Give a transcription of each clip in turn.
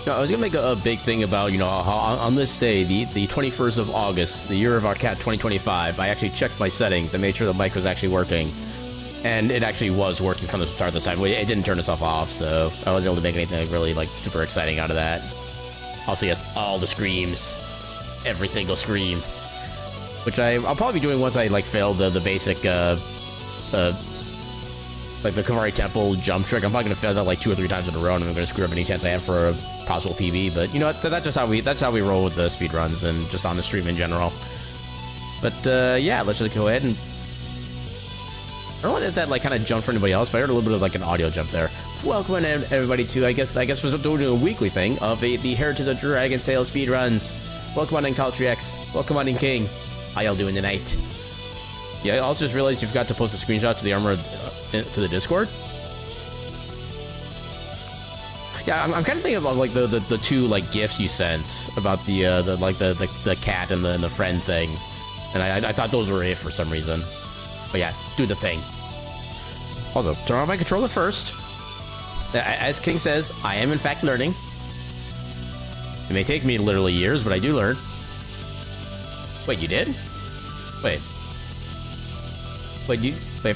No, I was gonna make a big thing about, you know, how on this day, the 21st of August, the year of our cat 2025, I actually checked my settings and made sure the mic was actually working. And it actually was working from the start this time. It didn't turn itself off, so I wasn't able to make anything really, like, super exciting out of that. Also, yes, all the screams. Every single scream. Which I'll probably be doing once I, like, fail the basic, like the Kavari Temple jump trick. I'm probably gonna fail that like 2 or 3 times in a row, and I'm gonna screw up any chance I have for a possible PB. But you know what? That's how we roll with the speedruns and just on the stream in general. But yeah, let's just go ahead and. I don't know if that like kind of jumped for anybody else, but I heard a little bit of like an audio jump there. Welcome everybody to I guess we're doing a weekly thing of the Heritage of Dragon Sail speedruns. Welcome on in Caltrix. Welcome on in King. How y'all doing tonight? Yeah, I also just realized you forgot to post a screenshot to the armor to the Discord. Yeah, I'm kind of thinking about like the 2 like gifts you sent about the cat and the friend thing, and I thought those were it for some reason. But yeah, do the thing. Also, turn on my controller first. As King says, I am in fact learning. It may take me literally years, but I do learn. Wait, you did? Wait,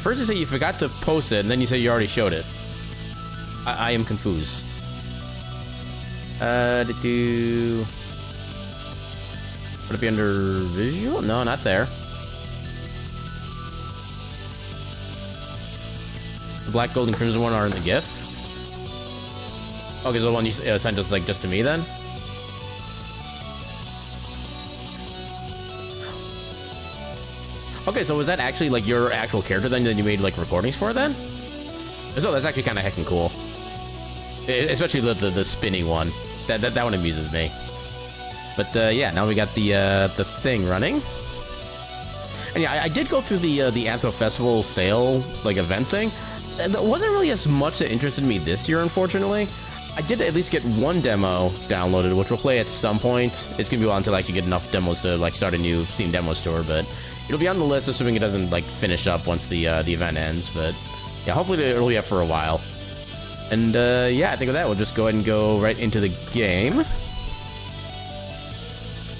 first you say you forgot to post it, and then you say you already showed it. I am confused. Would it be under visual? No, not there. The black, gold, and crimson one are in the GIF. Okay, so the one you sent us like just to me then? Okay, so was that actually like your actual character then that you made like recordings for then? So that's actually kind of heckin' cool. Especially the spinning one. That one amuses me. But yeah, now we got the thing running. And yeah, I did go through the Antho Festival sale like event thing. There wasn't really as much that interested me this year, unfortunately. I did at least get one demo downloaded, which we'll play at some point. It's gonna be a while until I actually get enough demos to like start a new Steam demo store, but it'll be on the list, assuming it doesn't like finish up once the event ends. But yeah, hopefully it'll be up for a while. And yeah, I think with that, we'll just go ahead and go right into the game. It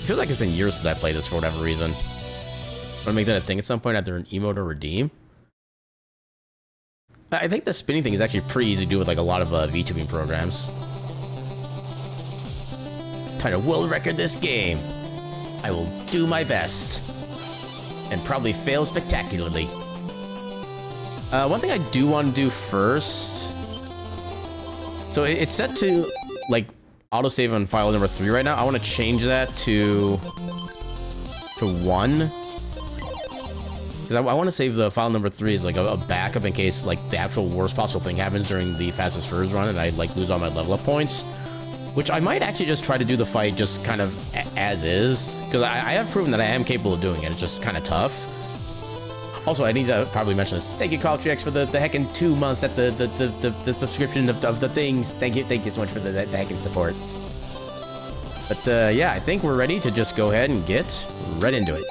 feels like it's been years since I played this for whatever reason. Want to make that a thing at some point, either an emote or redeem? I think the spinning thing is actually pretty easy to do with like a lot of VTubing programs. Trying to world record this game. I will do my best. And probably fail spectacularly. One thing I do want to do first. So it's set to like autosave on file number 3 right now. I want to change that to 1. Because I want to save the file number 3 as like a backup in case like the actual worst possible thing happens during the Fastest Furs run and I like lose all my level up points. Which I might actually just try to do the fight just kind of as is. Because I have proven that I am capable of doing it. It's just kind of tough. Also, I need to probably mention this. Thank you, CallTrX, for the heckin' 2 months at the subscription of the things. Thank you so much for the heckin' support. But yeah, I think we're ready to just go ahead and get right into it.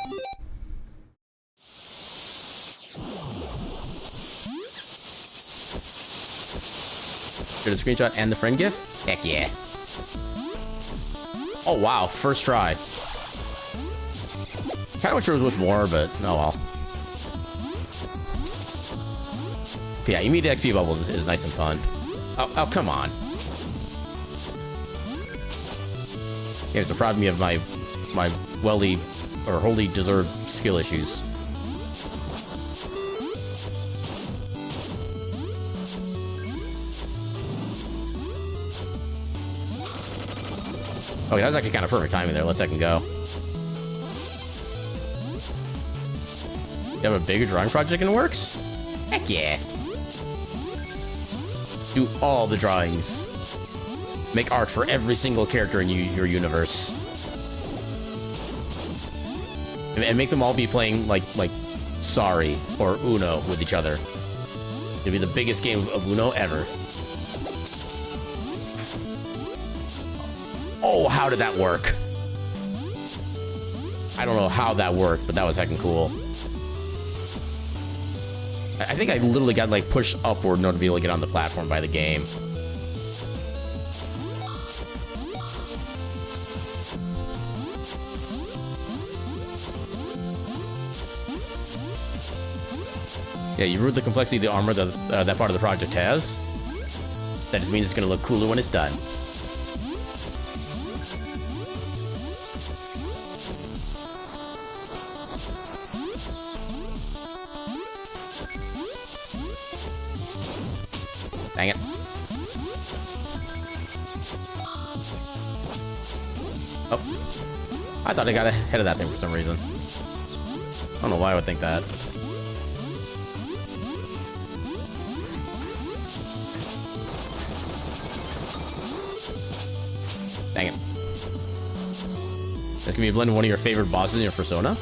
Get a screenshot and the friend gif? Heck yeah. Oh wow, first try. Kinda wish it was with more, but oh well. Yeah, immediate XP bubbles is nice and fun. Oh, come on. Game's deprived me of my welly or wholly deserved skill issues. Okay, that was actually kind of perfect timing there. Let's second go. You have a bigger drawing project in the works? Heck yeah. Do all the drawings. Make art for every single character in your universe. And make them all be playing like Sorry or Uno with each other. It'll be the biggest game of Uno ever. Oh, how did that work? I don't know how that worked, but that was heckin' cool. I think I literally got like pushed upward in order to be able to get on the platform by the game. Yeah, you ruined the complexity of the armor that that part of the project has. That just means it's gonna look cooler when it's done. Dang it. Oh. I thought I got ahead of that thing for some reason. I don't know why I would think that. Dang it. This can be a blend of one of your favorite bosses in your Persona?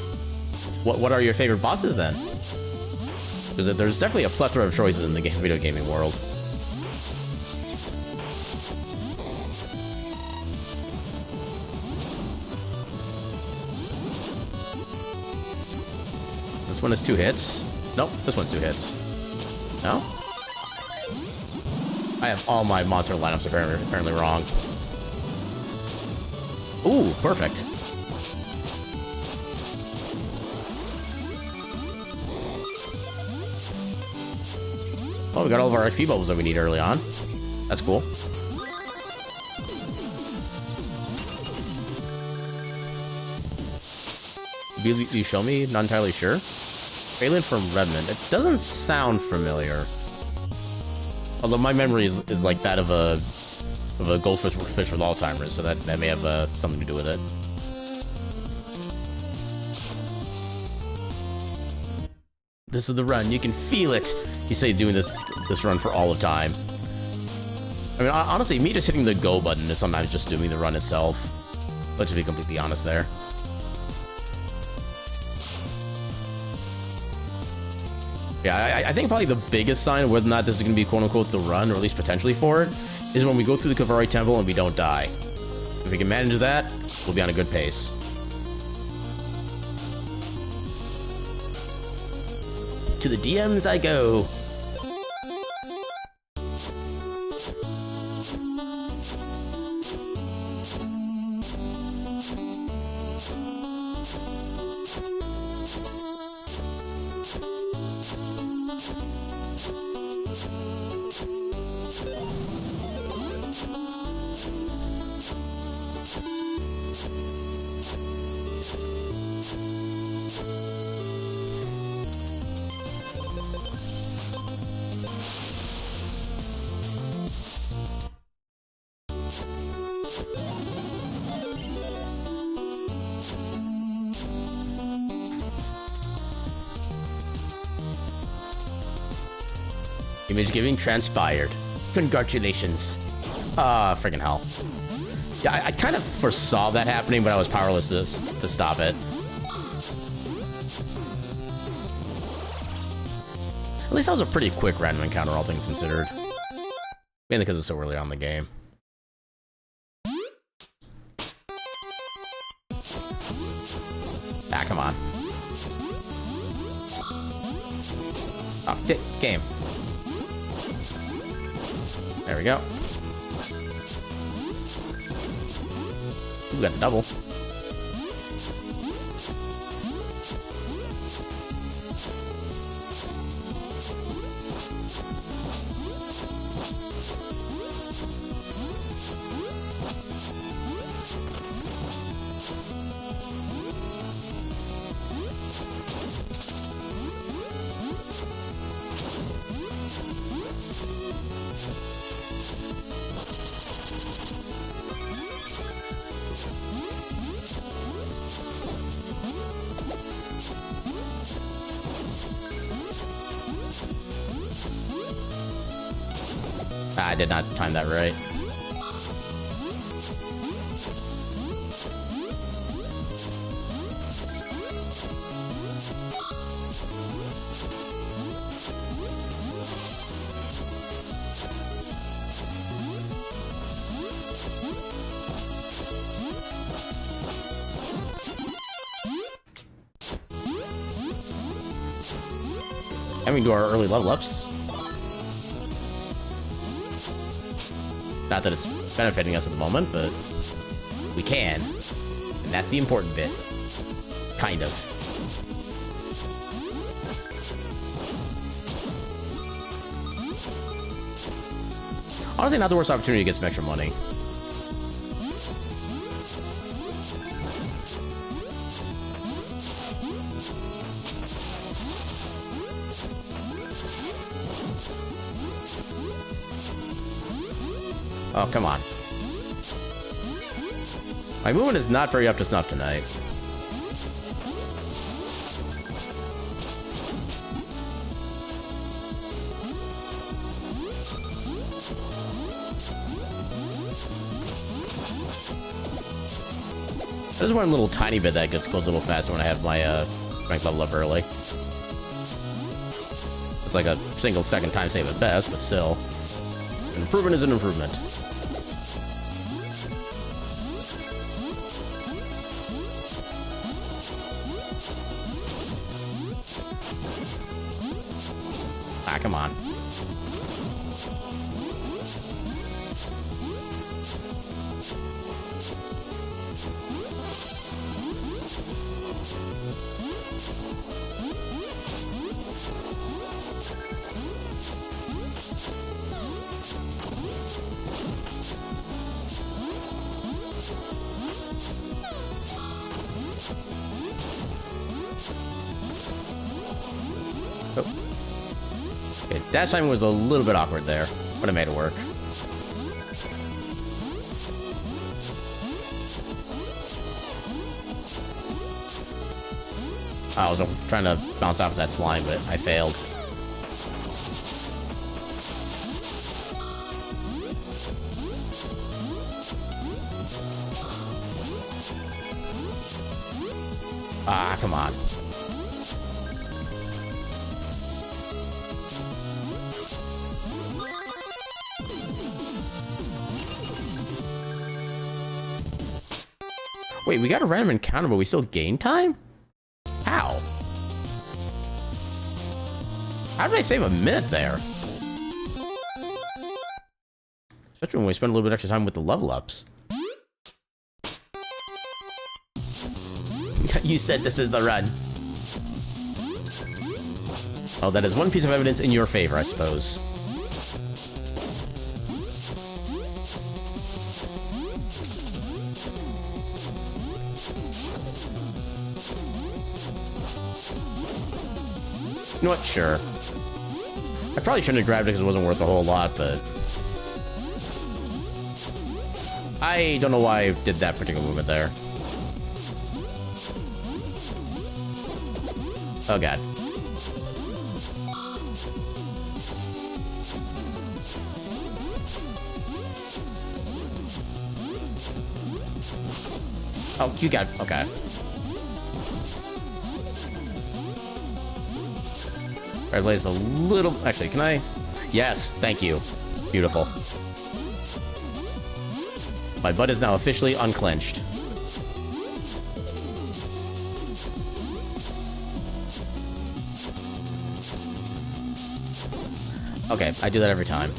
What are your favorite bosses then? Because there's definitely a plethora of choices in the video gaming world. This one is 2 hits. Nope, this one's 2 hits. No? I have all my monster lineups apparently wrong. Ooh, perfect. Oh, we got all of our XP bubbles that we need early on. That's cool. You show me? Not entirely sure. Alien from Redmond. It doesn't sound familiar. Although my memory is like that of a goldfish with Alzheimer's, so that may have something to do with it. This is the run. You can feel it. You say doing this run for all of time. I mean, honestly, me just hitting the go button is sometimes just doing the run itself. Let's just be completely honest there. Yeah, I think probably the biggest sign of whether or not this is going to be quote-unquote the run, or at least potentially for it, is when we go through the Kavari Temple and we don't die. If we can manage that, we'll be on a good pace. To the DMs I go. Image giving transpired. Congratulations. Ah, friggin' hell. Yeah, I kind of foresaw that happening, but I was powerless to stop it. At least that was a pretty quick random encounter, all things considered. Mainly because it's so early on in the game. Ah, come on. Oh, game. There we go. Ooh, got the double. I did not time that right. And we can do our early level ups. Not that it's benefiting us at the moment, but we can. And that's the important bit. Kind of. Honestly, not the worst opportunity to get some extra money. Oh, come on. My movement is not very up to snuff tonight. There's one little tiny bit that goes a little faster when I have my strength level up early. It's like a single second time save at best, but still. An improvement is an improvement. Ah, come on. Okay, dash timing was a little bit awkward there, but I made it work. I was trying to bounce off of that slime, but I failed. Ah, come on. Wait, we got a random encounter, but we still gain time? How? How did I save a minute there? Especially when we spend a little bit extra time with the level ups. You said this is the run. Oh, that is one piece of evidence in your favor, I suppose. You know what? Sure. I probably shouldn't have grabbed it because it wasn't worth a whole lot, but... I don't know why I did that particular movement there. Oh, God. Oh, you got... Okay. Red Blaze a little... Actually, can I... Yes, thank you. Beautiful. My butt is now officially unclenched. Okay, I do that every time.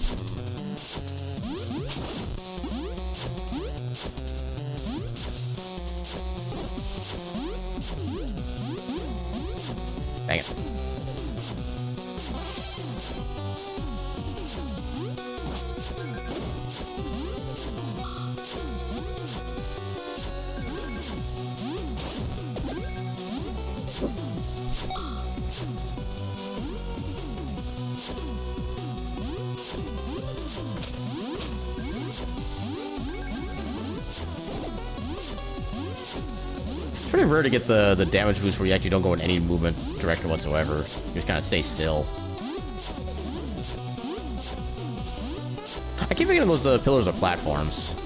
Dang it. Pretty rare to get the damage boost where you actually don't go in any movement direction whatsoever. You just kind of stay still. I keep forgetting those pillars are platforms.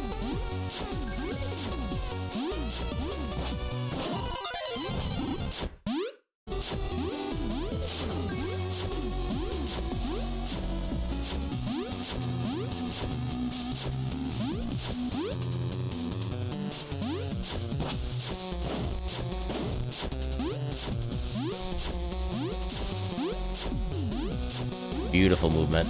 Beautiful movement.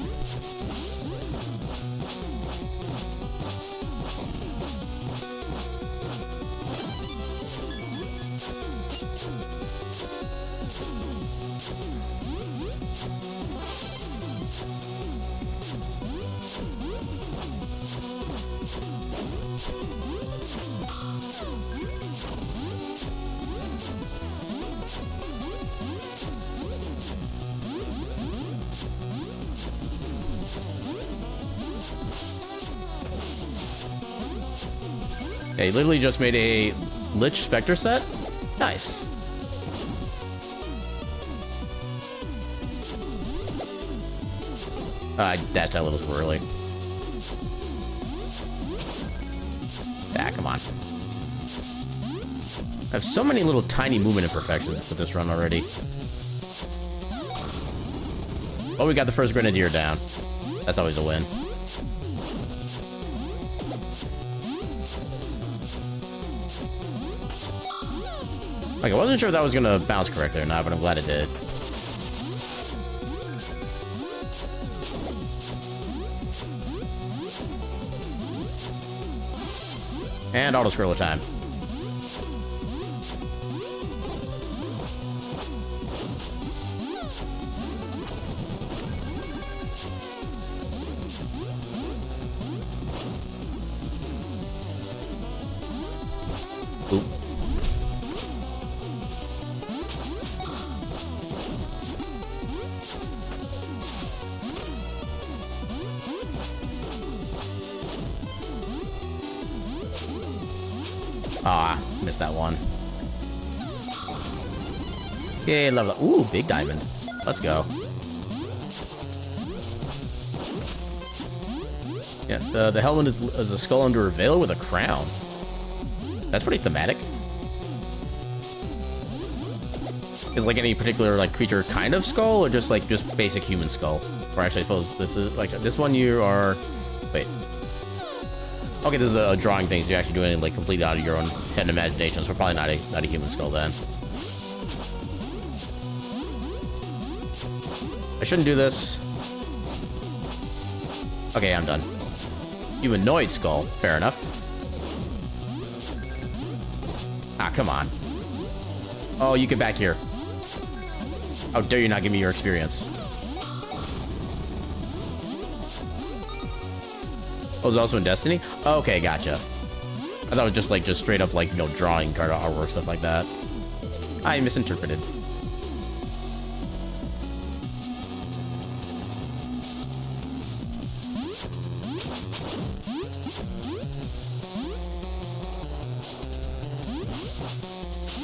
Yeah, he literally just made a Lich Spectre set? Nice. I dashed out a little too early. Ah, come on. I have so many little tiny movement imperfections with this run already. Oh, we got the first Grenadier down. That's always a win. Like, I wasn't sure if that was gonna bounce correctly or not, but I'm glad it did. And auto-scroller time. Oop. Ah, missed that one. Yay, level up. Ooh, big diamond. Let's go. Yeah, the helmet is a skull under a veil with a crown. That's pretty thematic. Is like any particular like creature kind of skull, or just basic human skull? Or actually, I suppose this is like this one. You are. Wait. Okay, this is a drawing thing, so you're actually doing it like completely out of your own head and imagination. So probably not a human skull then. I shouldn't do this. Okay, I'm done. Humanoid skull. Fair enough. Ah, come on. Oh, you get back here. How dare you not give me your experience? Oh, is it also in Destiny? Okay, gotcha. I thought it was just straight up like, you know, drawing card artwork, stuff like that. I misinterpreted.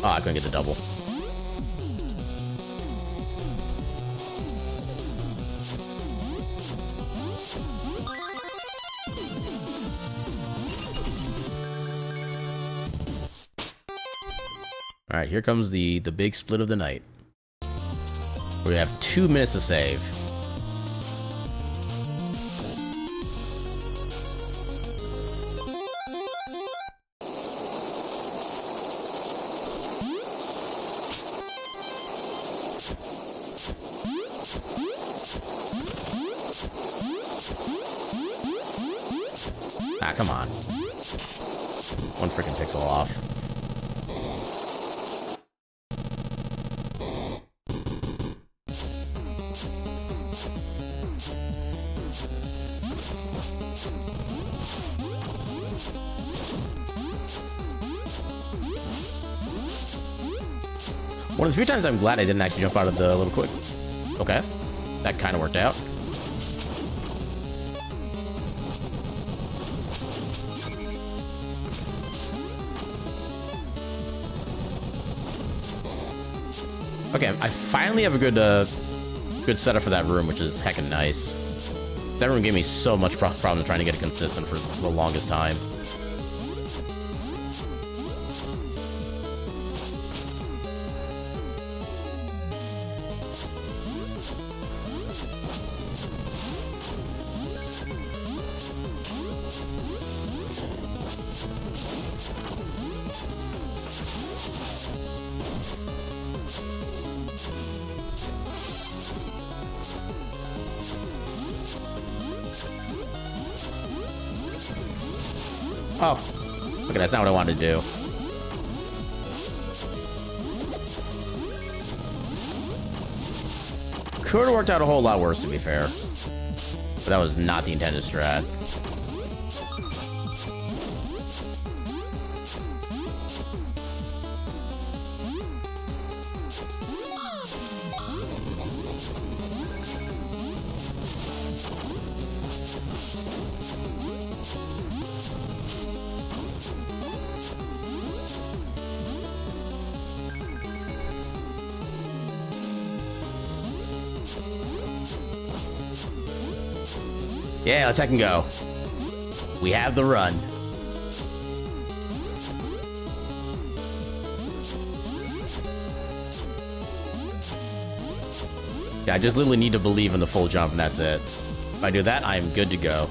Oh, I couldn't get the double. All right, here comes the big split of the night. We have 2 minutes to save. Ah, come on. One freaking pixel off. One of the few times I'm glad I didn't actually jump out of the little quick. Okay. That kind of worked out. Okay, I finally have a good setup for that room, which is heckin' nice. That room gave me so much problem trying to get it consistent for the longest time. Oh, okay, that's not what I wanted to do. Could have worked out a whole lot worse, to be fair. But that was not the intended strat. Yeah, let's heck and go. We have the run. Yeah, I just literally need to believe in the full jump, and that's it. If I do that, I am good to go.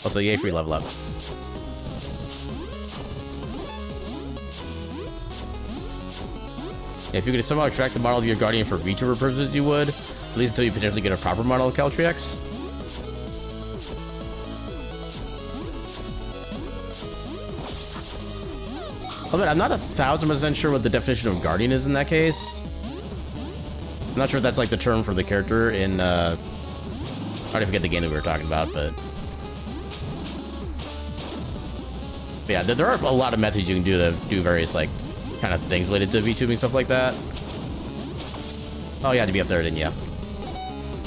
Also, yay, free level up. Yeah, if you could somehow extract the model of your Guardian for VTuber purposes, you would. At least until you potentially get a proper model of Caltrix. I'm not 1000% sure what the definition of Guardian is in that case. I'm not sure if that's like the term for the character in, I already forget the game that we were talking about, but yeah, there are a lot of methods you can do to do various, like, kind of things related to VTubing, stuff like that. Oh, you had to be up there, didn't you?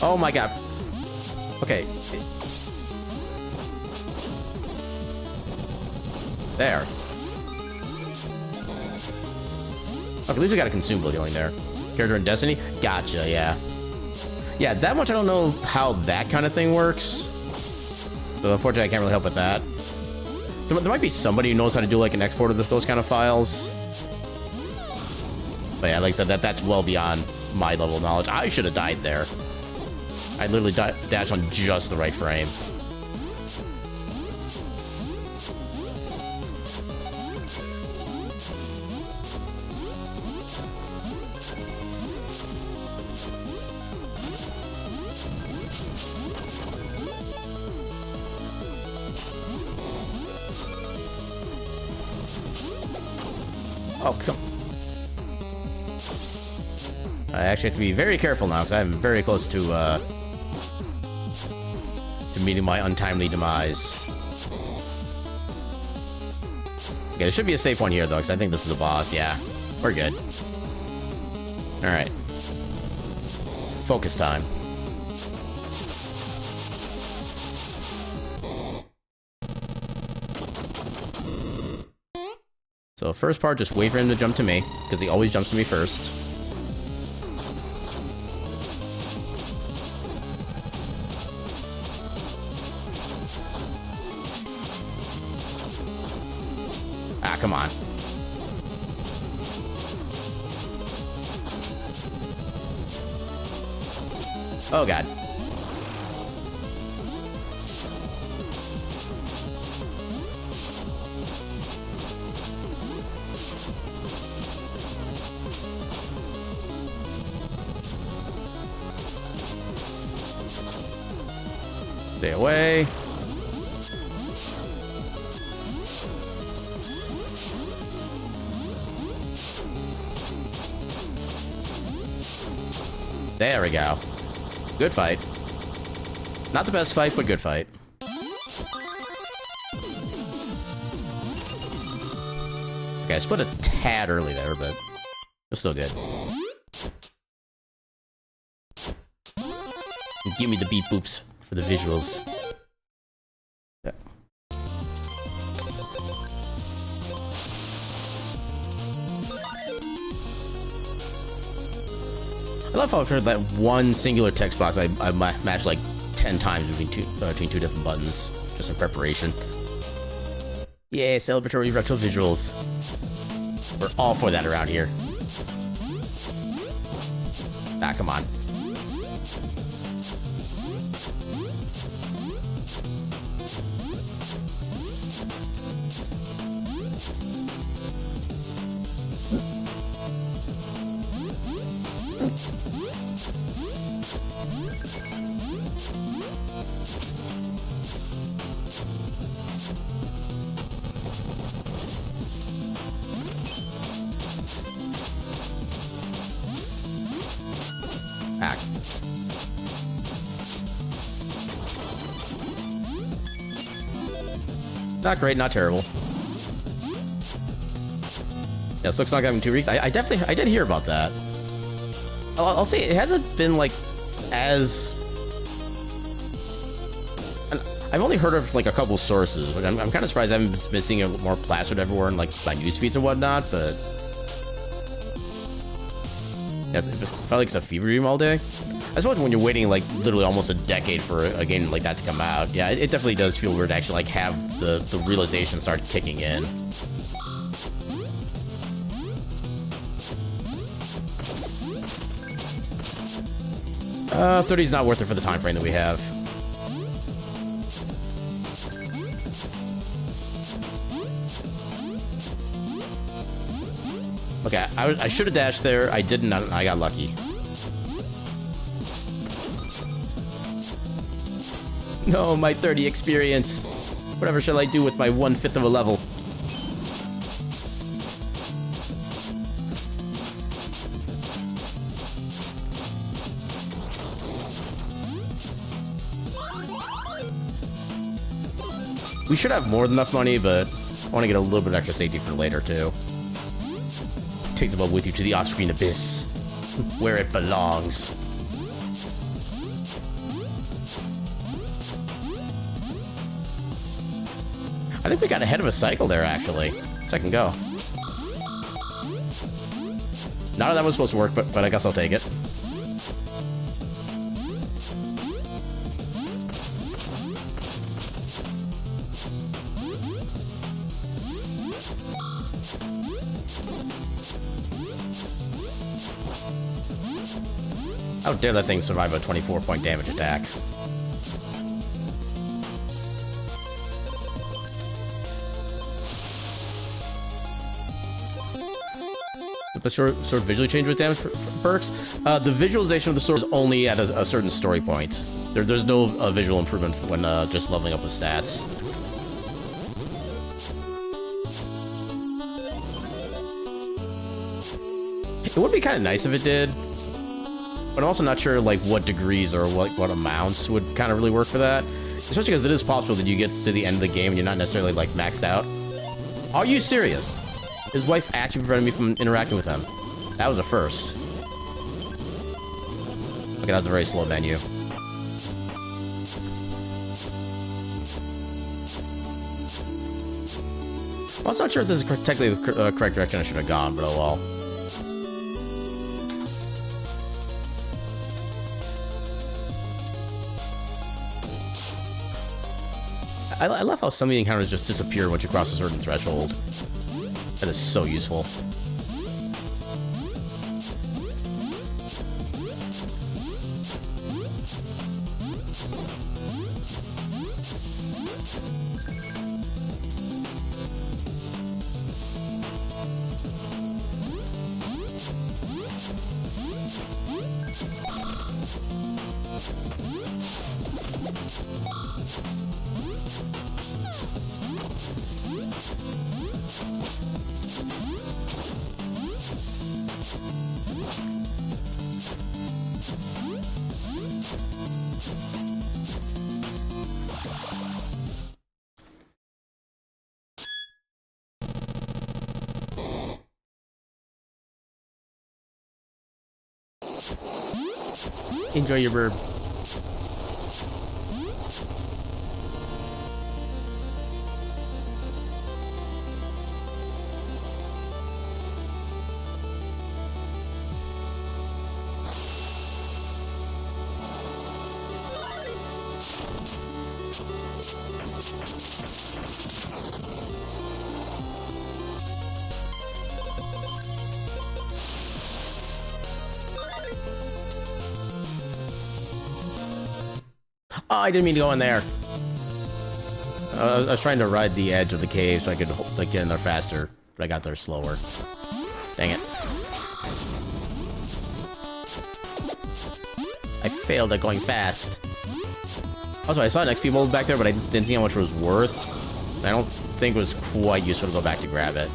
Oh my god. Okay. There. Okay, at least we got a consumable healing there. Character in Destiny? Gotcha, yeah. Yeah, that much I don't know how that kind of thing works. So unfortunately, I can't really help with that. There might be somebody who knows how to do like an export of those kind of files. But yeah, like I said, that's well beyond my level of knowledge. I should have died there. I literally dashed on just the right frame. Oh, come. I actually have to be very careful now, because I'm very close to meeting my untimely demise. Okay, there should be a safe one here, though, because I think this is a boss. Yeah, we're good. Alright. Focus time. So first part, just wait for him to jump to me, because he always jumps to me first. Ah, come on. Oh god. Stay away. There we go. Good fight. Not the best fight, but good fight. Okay, I split a tad early there, but it's still good. Give me the beep boops for the visuals. Yeah. I love how for that one singular text box I matched like 10 times between two different buttons, just in preparation. Yeah, celebratory retro visuals. We're all for that around here. Ah, come on. Not great, not terrible. Yeah, so looks like having 2 weeks. I did hear about that. I'll say it hasn't been like as. I've only heard of like a couple sources, but I'm kind of surprised I haven't been seeing it more plastered everywhere in like my news feeds and whatnot. But yeah, Probably like a fever dream all day. I suppose when you're waiting like literally almost a decade for a game like that to come out, yeah, it definitely does feel weird to actually like have the realization start kicking in. 30 is not worth it for the time frame that we have. Okay, I should have dashed there. I didn't. I got lucky. No, my 30 experience. Whatever shall I do with my 1/5 of a level? We should have more than enough money, but I want to get a little bit of extra safety for later, too. Take them up with you to the off-screen abyss, where it belongs. I think we got ahead of a cycle there, actually. Second go. Not that was supposed to work, but I guess I'll take it. How dare that thing survive a 24-point damage attack? The sword visually change with damage perks? The visualization of the sword is only at a certain story point. There's no visual improvement when just leveling up the stats. It would be kind of nice if it did. But I'm also not sure like what degrees or what amounts would kind of really work for that. Especially because it is possible that you get to the end of the game and you're not necessarily like maxed out. Are you serious? His wife actually prevented me from interacting with him. That was a first. Okay, that was a very slow menu. I'm also not sure if this is technically the correct direction I should have gone, but oh well. I love how some of the encounters just disappear once you cross a certain threshold. That is so useful. Enjoy your burp. Oh, I didn't mean to go in there. I was trying to ride the edge of the cave so I could like get in there faster, but I got there slower. Dang it. I failed at going fast. Also, I saw an XP mold back there, but I didn't see how much it was worth. I don't think it was quite useful to go back to grab it.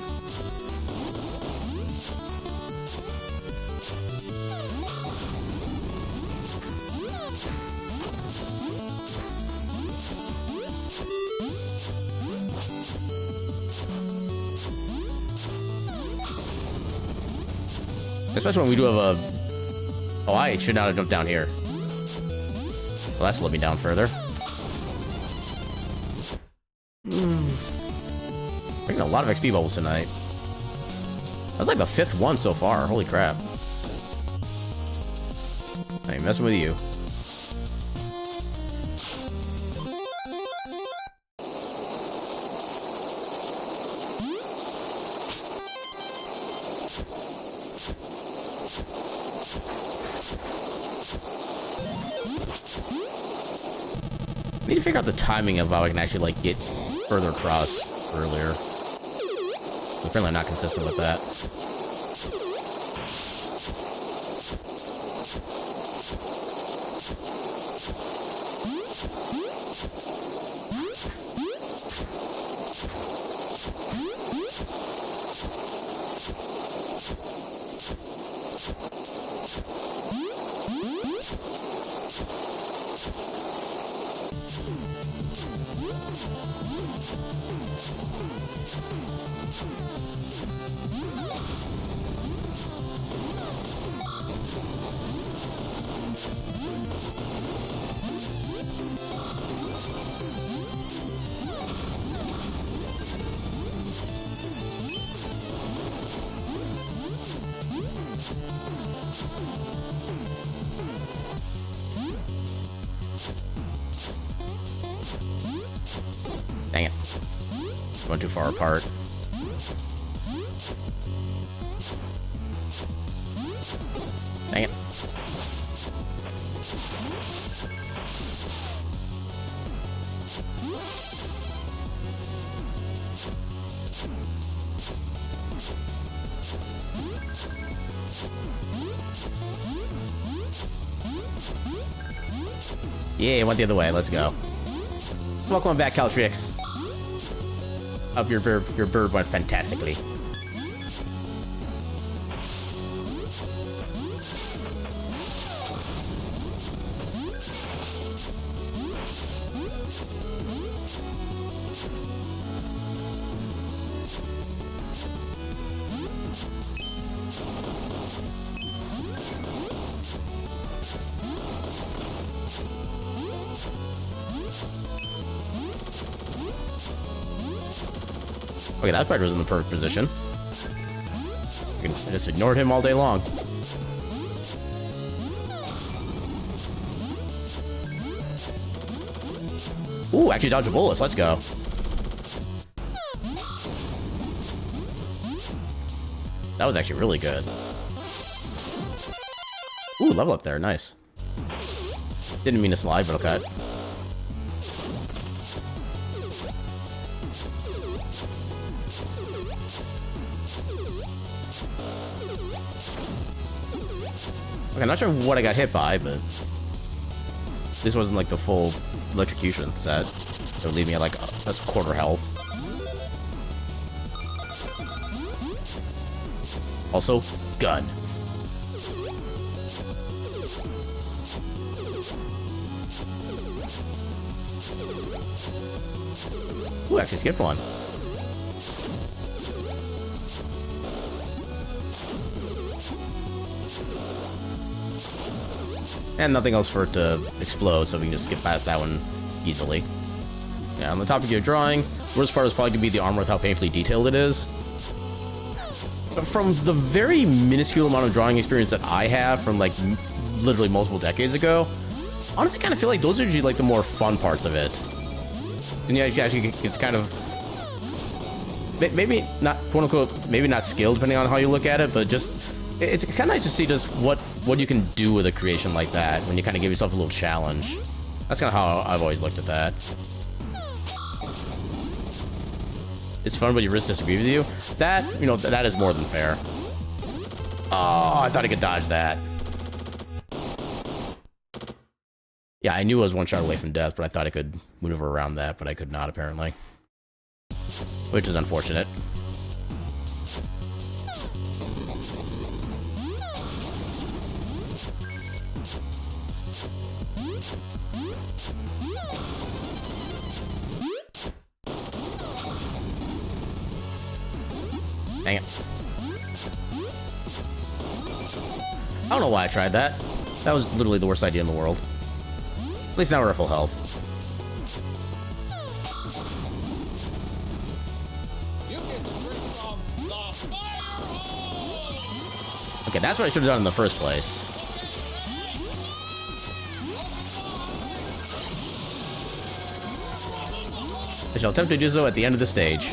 Especially when we do have a... Oh, I should not have jumped down here. Well, that's let me down further. Bringing a lot of XP bubbles tonight. That's like the 5th one so far. Holy crap. I ain't messing with you. I need to figure out the timing of how I can actually, like, get further across earlier. Apparently I'm not consistent with that. Dang it. Going too far apart. Dang it. Yeah, it went the other way. Let's go. Welcome back, Caltrix. Up your bird went fantastically. Okay, that fighter was in the perfect position. I just ignored him all day long. Ooh, actually dodged bullets. Let's go. That was actually really good. Ooh, level up there. Nice. Didn't mean to slide, but okay. Okay, I'm not sure what I got hit by, but this wasn't like the full electrocution set. It would leave me at like that's quarter health. Also, gun. Ooh, actually skipped one. And nothing else for it to explode, so we can just skip past that one easily. Yeah, on the topic of drawing, the worst part is probably going to be the armor with how painfully detailed it is. But from the very minuscule amount of drawing experience that I have from, like, literally multiple decades ago, honestly, I kind of feel like those are usually, like, the more fun parts of it. And yeah, actually, it's kind of... maybe not, quote-unquote, maybe not skilled, depending on how you look at it, but just... It's kind of nice to see just what you can do with a creation like that when you kind of give yourself a little challenge. That's kind of how I've always looked at that. It's fun, but you risk disagree with you. That, you know, that is more than fair. Oh, I thought I could dodge that. Yeah, I knew I was one shot away from death, but I thought I could maneuver around that, but I could not, apparently. Which is unfortunate. Dang it. I don't know why I tried that. That was literally the worst idea in the world. At least now we're at full health. Okay, that's what I should have done in the first place. I shall attempt to do so at the end of the stage.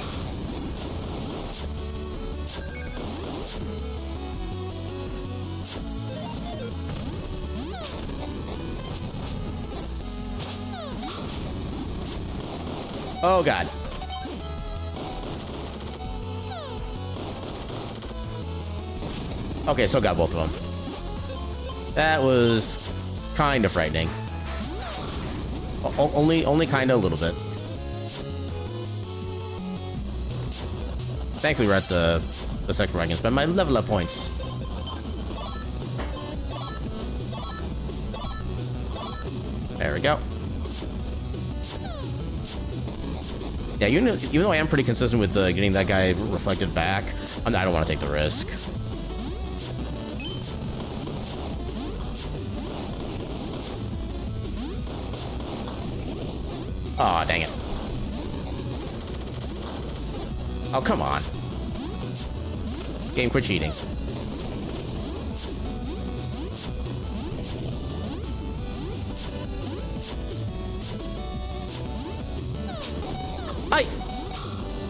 Oh god. Okay, so got both of them. That was kind of frightening. Only kind of a little bit. Thankfully, we're at the section where I can spend my level up points. There we go. Yeah, even though I am pretty consistent with getting that guy reflected back, I don't want to take the risk. Aw, dang it. Oh, come on. Game, quit cheating.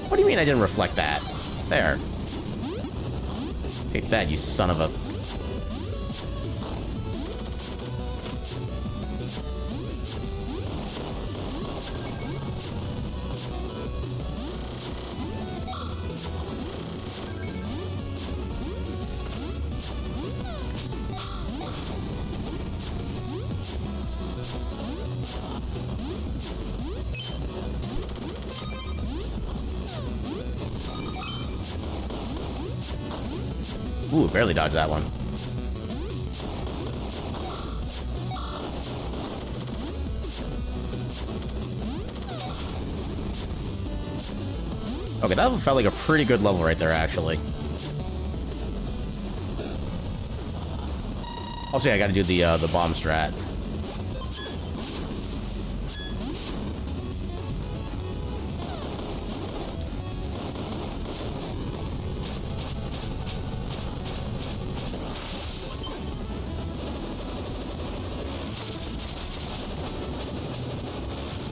What do you mean I didn't reflect that? There. Take that, you son of a... Ooh, barely dodged that one. Okay, that felt like a pretty good level right there, actually. Also, yeah, I gotta do the bomb strat.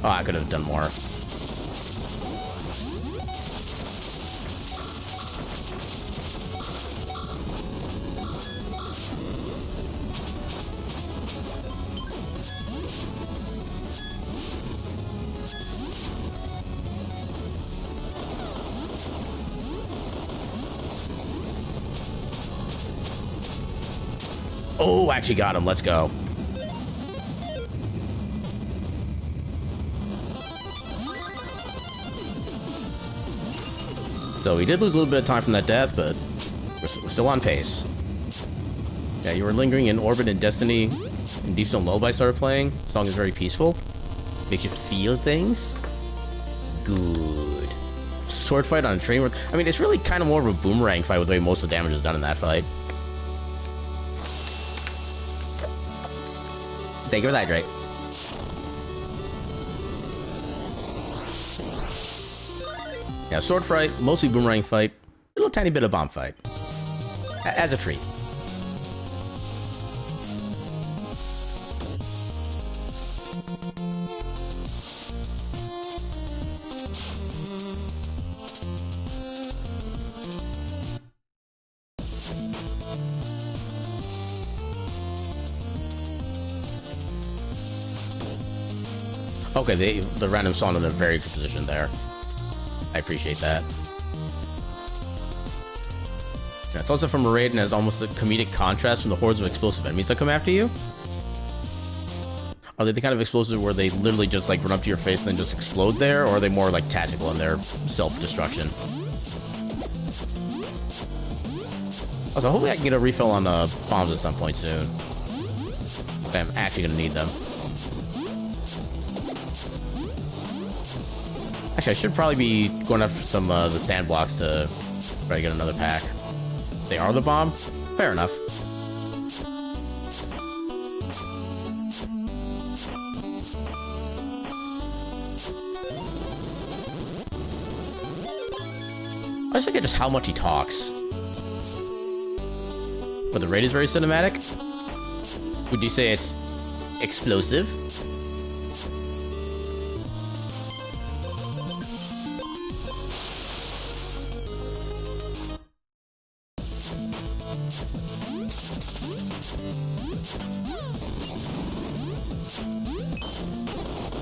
Oh, I could have done more. Oh, actually got him. Let's go. So we did lose a little bit of time from that death, but we're still on pace. Yeah, you were lingering in orbit in Destiny, and Deep Stone Lullaby started playing. The song is very peaceful. Makes you feel things. Good. Sword fight on a train. I mean, it's really kind of more of a boomerang fight with the way most of the damage is done in that fight. Thank you for that, Drake. Yeah, sword fight, mostly boomerang fight, a little tiny bit of bomb fight. As a treat. Okay, the random song in a very good position there. I appreciate that. Yeah, it's also from a raid and has almost a comedic contrast from the hordes of explosive enemies that come after you. Are they the kind of explosives where they literally just like run up to your face and then just explode there, or are they more like tactical in their self-destruction? Also, hopefully I can get a refill on bombs at some point soon. I'm actually gonna need them. Actually, I should probably be going after some the sand blocks to try to get another pack. They are the bomb? Fair enough. I just forget just how much he talks. But the raid is very cinematic. Would you say it's explosive?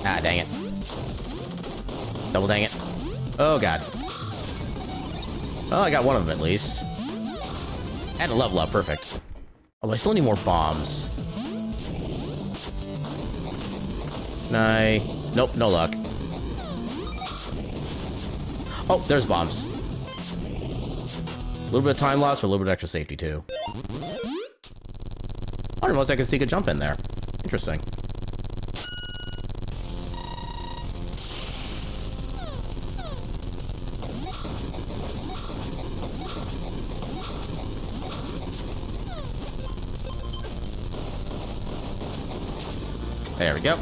Ah, dang it. Double dang it. Oh, God. Oh, I got one of them at least. And a level up, perfect. Although I still need more bombs. Nope, no luck. Oh, there's bombs. A little bit of time loss, but a little bit of extra safety, too. I don't know if I can sneak a jump in there. Interesting. There we go.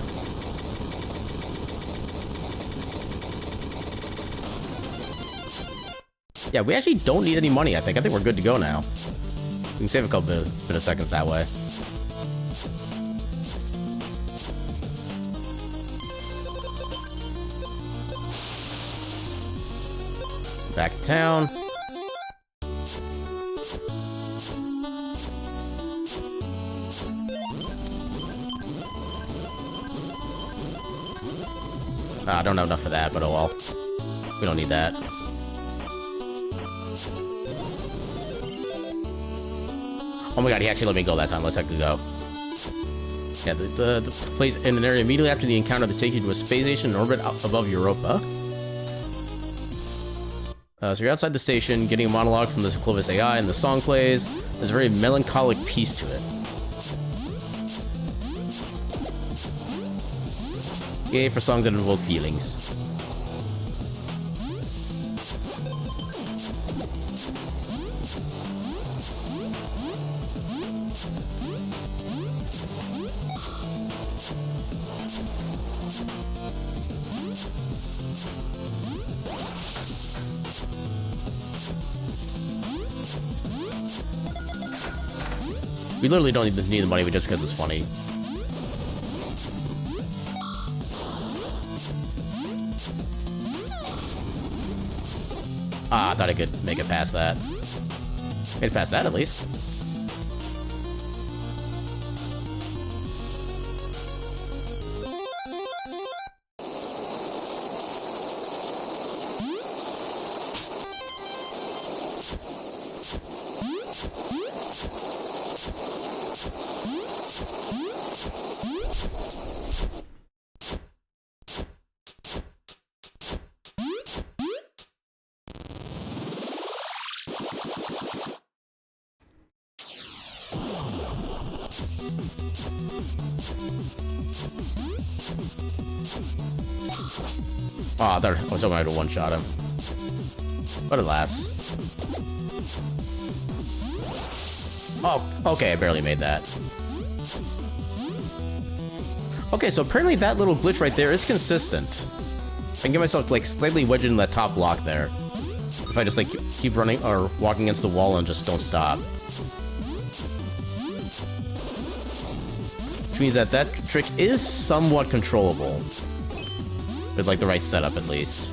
Yeah, we actually don't need any money, I think. I think we're good to go now. We can save a couple bit of seconds that way. Back to town. I don't have enough for that, but oh well. We don't need that. Oh my god, he actually let me go that time. Let's actually go. Yeah, the place in an area immediately after the encounter that takes you to a space station in orbit above Europa. So you're outside the station, getting a monologue from the Clovis AI, and the song plays. There's a very melancholic piece to it. Yay for songs that invoke feelings. We literally don't need the money, but just because it's funny. Ah, I thought I could make it past that. Made it past that, at least. Oh, I thought I was hoping I could one-shot him. But alas. Oh, okay, I barely made that. Okay, so apparently that little glitch right there is consistent. I can get myself, like, slightly wedged in that top block there. If I just, like, keep running or walking against the wall and just don't stop. Which means that that trick is somewhat controllable. With, like, the right setup, at least.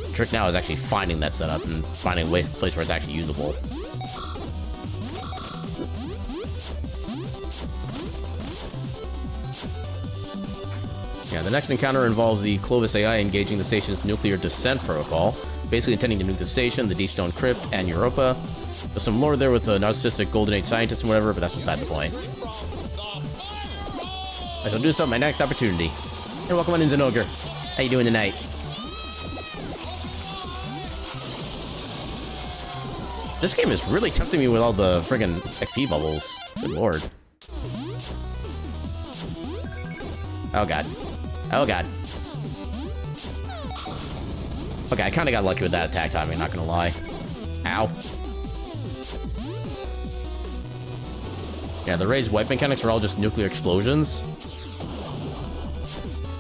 The trick now is actually finding that setup and finding a place where it's actually usable. Yeah, the next encounter involves the Clovis AI engaging the station's nuclear descent protocol, basically intending to nuke the station, the Deep Stone Crypt, and Europa. There's some lore there with a narcissistic Golden Age scientist and whatever, but that's beside the point. I shall do so at my next opportunity. Hey, welcome on in, Zenogre. How you doing tonight? This game is really tempting me with all the friggin' XP bubbles. Good lord. Oh god. Oh god. Okay, I kinda got lucky with that attack timing, not gonna lie. Ow. Yeah, the raised wipe mechanics are all just nuclear explosions.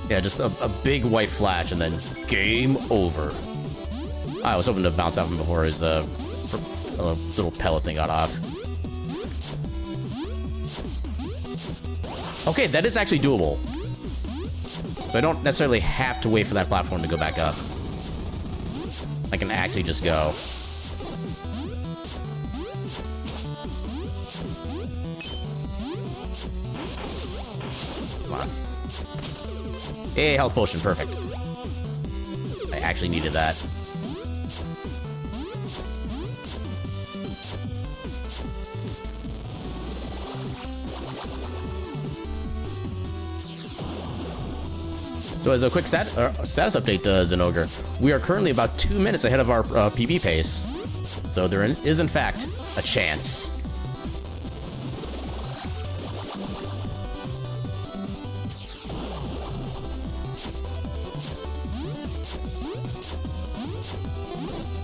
Yeah, just a big white flash and then game over. I was hoping to bounce off him before his little pellet thing got off. Okay, that is actually doable. So I don't necessarily have to wait for that platform to go back up. I can actually just go. Come on. Hey, health potion, perfect. I actually needed that. So as a quick status update, Zenogre, we are currently about 2 minutes ahead of our PB pace. So there is, in fact, a chance.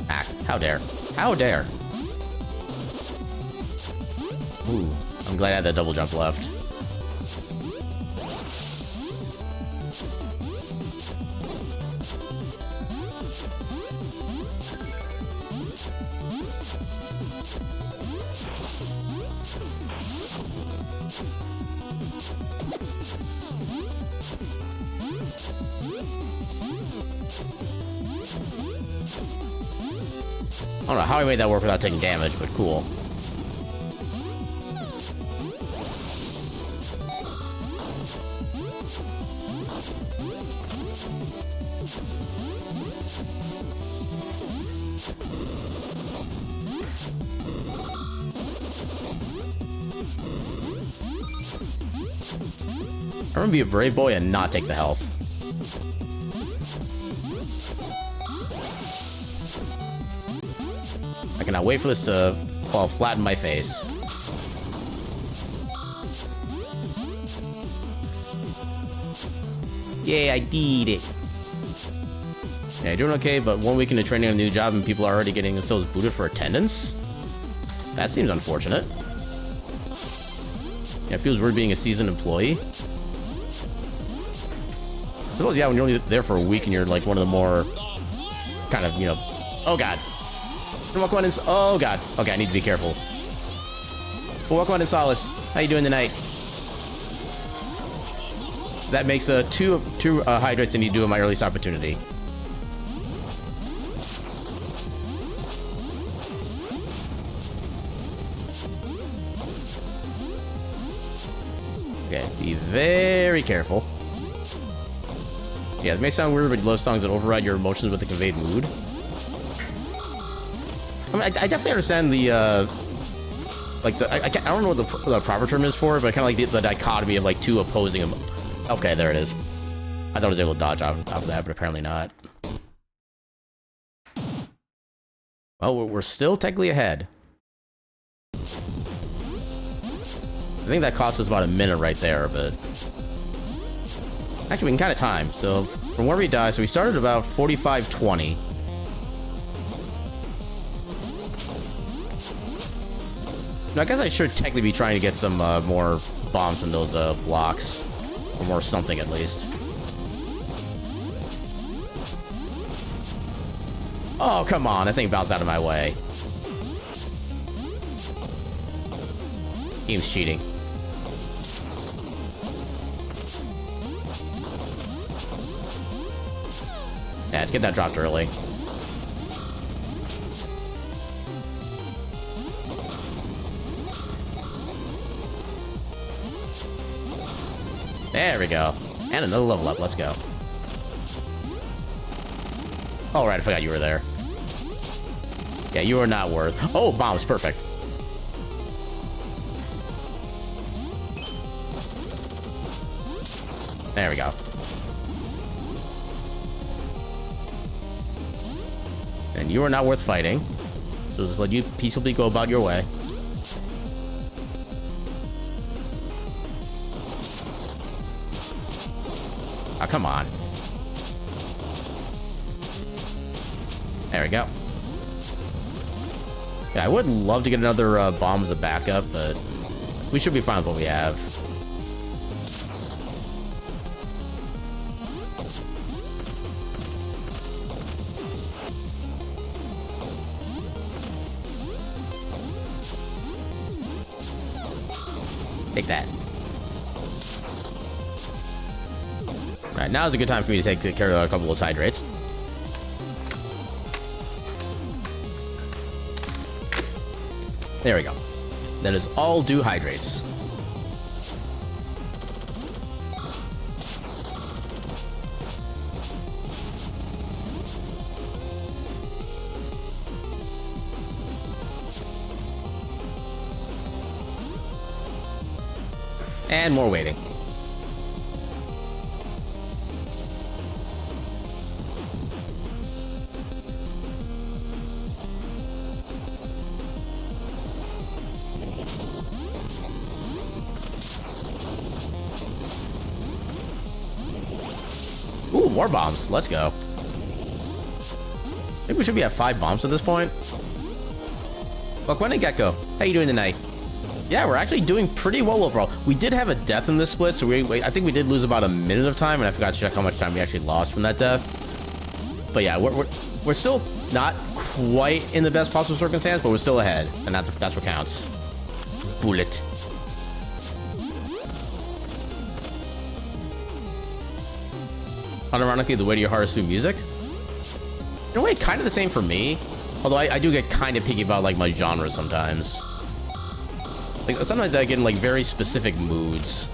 Ah, how dare. How dare. Ooh, I'm glad I had that double jump left. I don't know how I made that work without taking damage, but cool. I'm gonna be a brave boy and not take the health. I cannot wait for this to fall flat in my face. Yay, I did it. Yeah, you're doing okay, but 1 week into training on a new job and people are already getting themselves booted for attendance? That seems unfortunate. Yeah, it feels weird being a seasoned employee. I suppose, yeah, when you're only there for a week and you're like one of the more kind of, you know... Oh, God. Welcome on in... Oh, God. Okay, I need to be careful. Well, welcome on in, Solace. How you doing tonight? That makes two hydrates I need to do in my earliest opportunity. Okay, be very careful. Yeah, it may sound weird, but you love songs that override your emotions with a conveyed mood. I mean, I definitely understand the, like, I don't know what the proper term is for it, but kind of like the dichotomy of, like, two opposing... Okay, there it is. I thought I was able to dodge off of that, but apparently not. Well, we're still technically ahead. I think that cost us about a minute right there, but... Actually, we can kind of time. So, from where we died, so we started about 45:20. I guess I should technically be trying to get some more bombs from those blocks. Or more something, at least. Oh, come on. That thing bounced out of my way. Game's cheating. Yeah, let's get that dropped early. There we go. And another level up. Let's go. All right, I forgot you were there. Yeah, you are not worth... Oh, bombs. Perfect. There we go. And you are not worth fighting. So just let you peaceably go about your way. Oh, come on. There we go. Yeah, I would love to get another bomb as a backup, but we should be fine with what we have. Take that. Alright, now's a good time for me to take care of a couple of hydrates. There we go. That is all due hydrates. And more waiting. Ooh, more bombs. Let's go. Maybe we should be at 5 bombs at this point. Look, when did Gecko? How you doing tonight? Yeah, we're actually doing pretty well overall. We did have a death in this split, so I think we did lose about a minute of time, and I forgot to check how much time we actually lost from that death. But yeah, we're still not quite in the best possible circumstance, but we're still ahead, and that's what counts. Bullet. Unironically, the way to your heart is through music. In a way, kind of the same for me. Although I do get kind of picky about like my genre sometimes. Like sometimes I get in like very specific moods.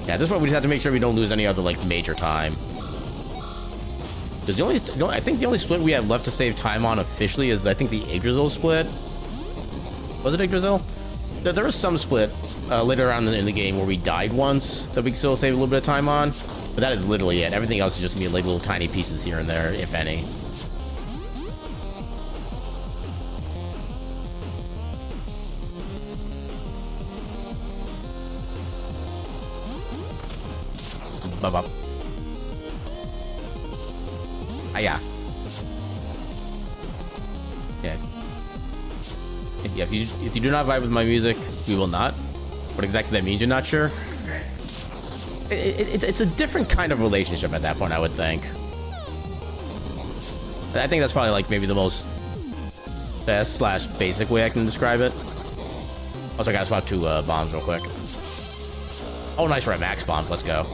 Yeah, at this point we just have to make sure we don't lose any other like major time. Because I think the only split we have left to save time on officially is I think the Yggdrasil split. Was it Yggdrasil? There was some split later on in the game where we died once that we can still save a little bit of time on. But that is literally it. Everything else is just me like little tiny pieces here and there, if any. Bop. Hiya. Yeah. Yeah, if you do not vibe with my music, we will not. What exactly that means, you're not sure? It's a different kind of relationship at that point, I would think. I think that's probably like maybe the most best / basic way I can describe it. Also, I gotta swap 2 bombs real quick. Oh, nice, we're at max bombs. Let's go.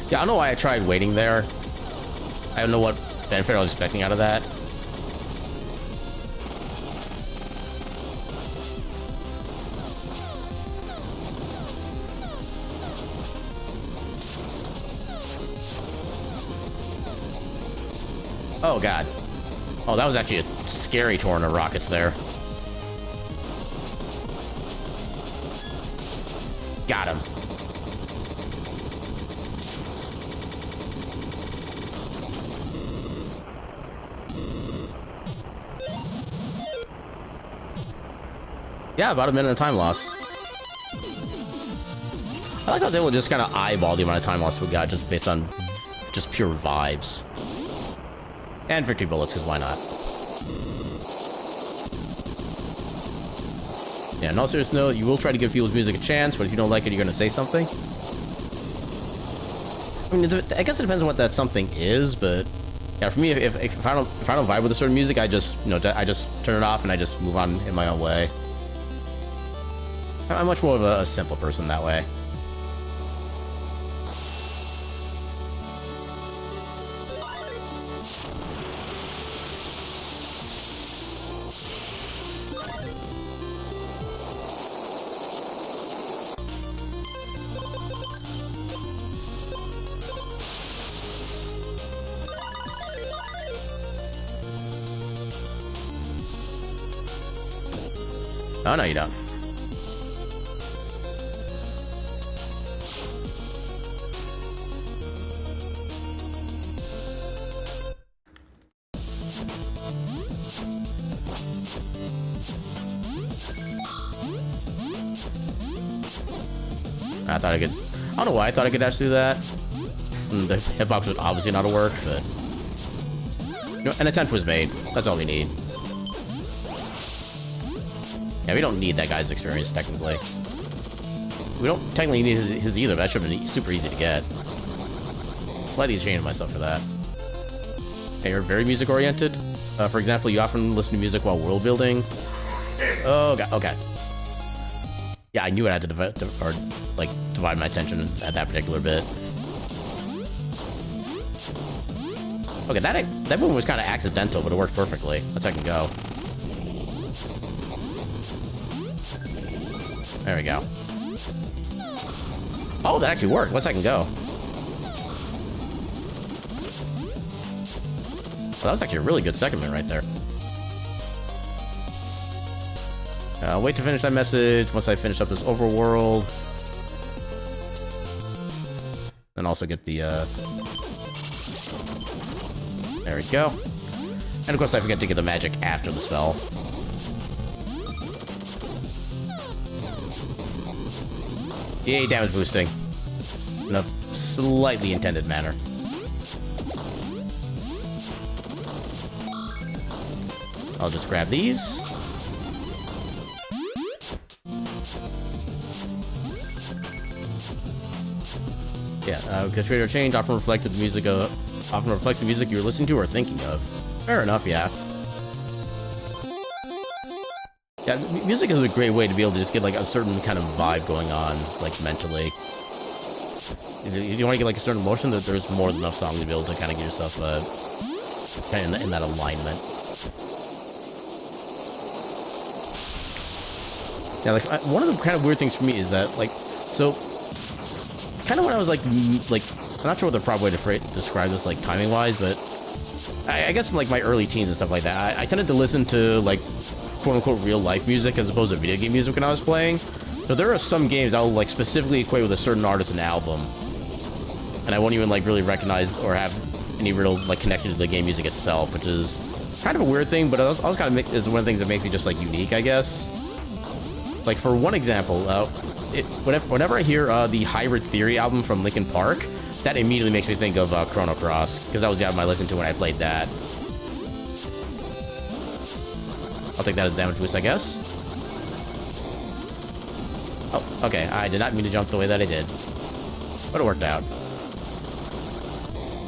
Yeah, I don't know why I tried waiting there. I don't know what benefit I was expecting out of that. Oh, God. Oh, that was actually a scary torrent of rockets there. Got him. Yeah, about a minute of time loss. I like how I was able to just kind of eyeball the amount of time loss we got just based on just pure vibes. And victory bullets, because why not? Yeah, in all seriousness, no, you will try to give people's music a chance, but if you don't like it, you're going to say something. I mean, I guess it depends on what that something is, but yeah, for me, if I don't vibe with a certain music, I just, you know, I just turn it off and I just move on in my own way. I'm much more of a simple person that way. Oh, no, you don't. I thought I could... I don't know why I thought I could dash through that. The hitbox would obviously not work, but... You know, an attempt was made. That's all we need. Yeah, we don't need that guy's experience, technically. We don't technically need his either, but that should have been super easy to get. Slightly ashamed of myself for that. Okay, you're very music-oriented. For example, you often listen to music while world building. Oh, God, okay. Yeah, I knew I had to divide my attention at that particular bit. Okay, that one was kind of accidental, but it worked perfectly. Let's I can go. There we go. Oh, that actually worked. Let's I can go. Well, that was actually a really good segment right there. Wait to finish that message once I finish up this overworld. Then also get the, there we go. And of course I forget to get the magic after the spell. Yay, damage boosting. In a slightly intended manner. I'll just grab these. Yeah, because creator change often reflects the music you're listening to or thinking of. Fair enough, yeah. Yeah, music is a great way to be able to just get like a certain kind of vibe going on, like mentally. You want to get like a certain emotion, that there's more than enough songs to be able to kind of get yourself kind of in that alignment. Yeah, like one of the kind of weird things for me is that like, so kind of when I was like I'm not sure what the proper way to describe this like timing wise, but I guess in like my early teens and stuff like that, I tended to listen to like quote-unquote real-life music as opposed to video game music when I was playing. So there are some games I'll like specifically equate with a certain artist and album, and I won't even like really recognize or have any real like connection to the game music itself, which is kind of a weird thing, but also kind of is one of the things that make me just like unique, I guess. Like for one example, whenever I hear the Hybrid Theory album from Linkin Park, that immediately makes me think of Chrono Cross, because that was the album I listened to when I played that. I'll take that as damage boost, I guess. Oh, okay. I did not mean to jump the way that I did, but it worked out.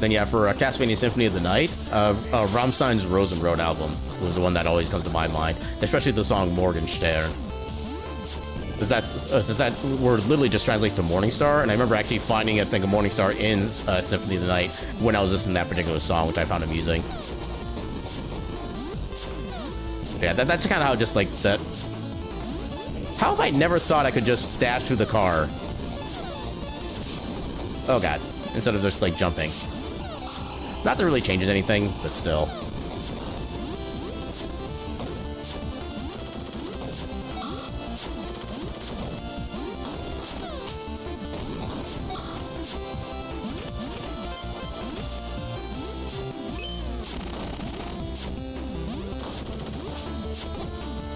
Then yeah, for Castlevania Symphony of the Night, Rammstein's Rosenroad album was the one that always comes to my mind, especially the song Morgenstern. That word literally just translates to Morning Star, and I remember actually finding a thing of Morning Star in Symphony of the Night when I was listening to that particular song, which I found amusing. Yeah, that's kind of how just like that. How have I never thought I could just dash through the car? Oh god, instead of just like jumping. Not that it really changes anything, but still.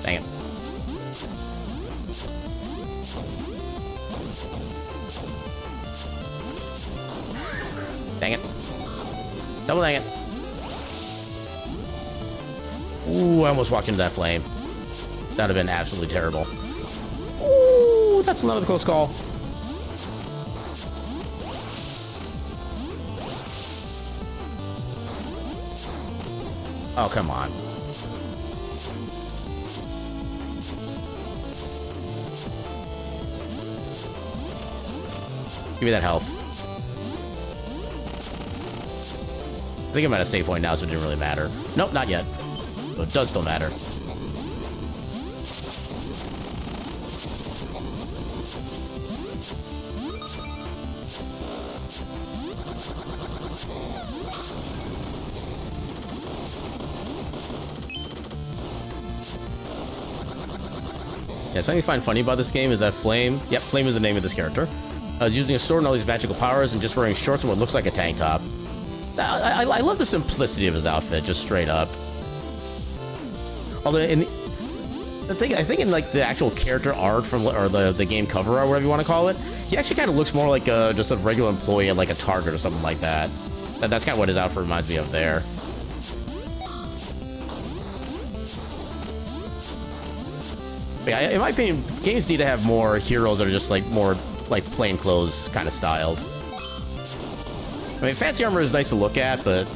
Dang it. Dang it. Double dang it. Ooh, I almost walked into that flame. That would have been absolutely terrible. Ooh, that's another close call. Oh, come on. Give me that health. I think I'm at a save point now, so it didn't really matter. Nope, not yet. But it does still matter. Yeah, something I find funny about this game is that Flame, yep, Flame is the name of this character, is using a sword and all these magical powers and just wearing shorts and what looks like a tank top. I love the simplicity of his outfit, just straight up. Although, I think in like the actual character art from, or the game cover or whatever you want to call it, he actually kind of looks more like just a regular employee at like a Target or something like that. That's kind of what his outfit reminds me of there. But yeah, in my opinion, games need to have more heroes that are just like more like plain clothes kind of styled. I mean, fancy armor is nice to look at, but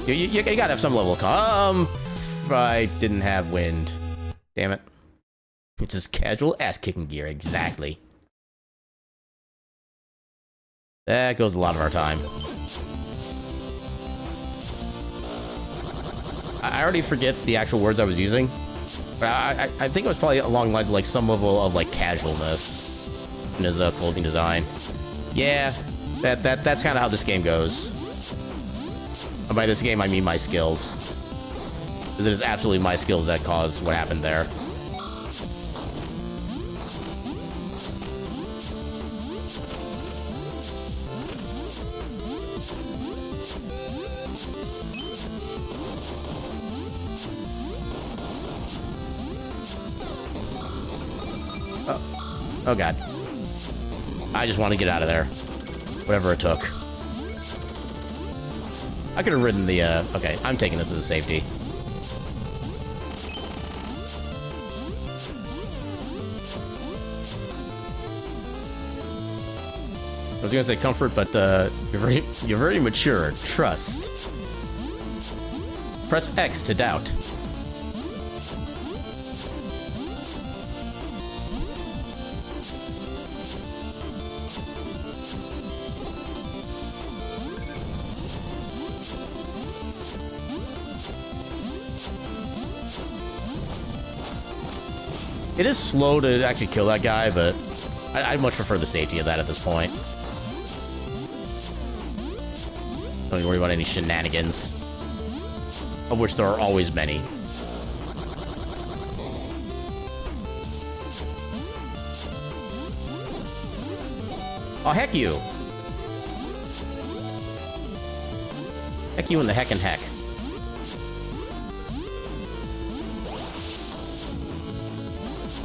you gotta have some level of I didn't have wind. Damn it. It's just casual ass-kicking gear, exactly. That goes a lot of our time. I already forget the actual words I was using. But I think it was probably along the lines of like some level of like casualness in his clothing design. Yeah, that's kind of how this game goes. And by this game, I mean my skills. Because it is absolutely my skills that caused what happened there. Oh god. I just want to get out of there. Whatever it took. I could have ridden the, okay, I'm taking this as a safety. I was gonna say comfort, but, you're very mature. Trust. Press X to doubt. It is slow to actually kill that guy, but I'd much prefer the safety of that at this point. Don't need to worry about any shenanigans, of which there are always many. Oh, heck you! Heck you in the heck and heck.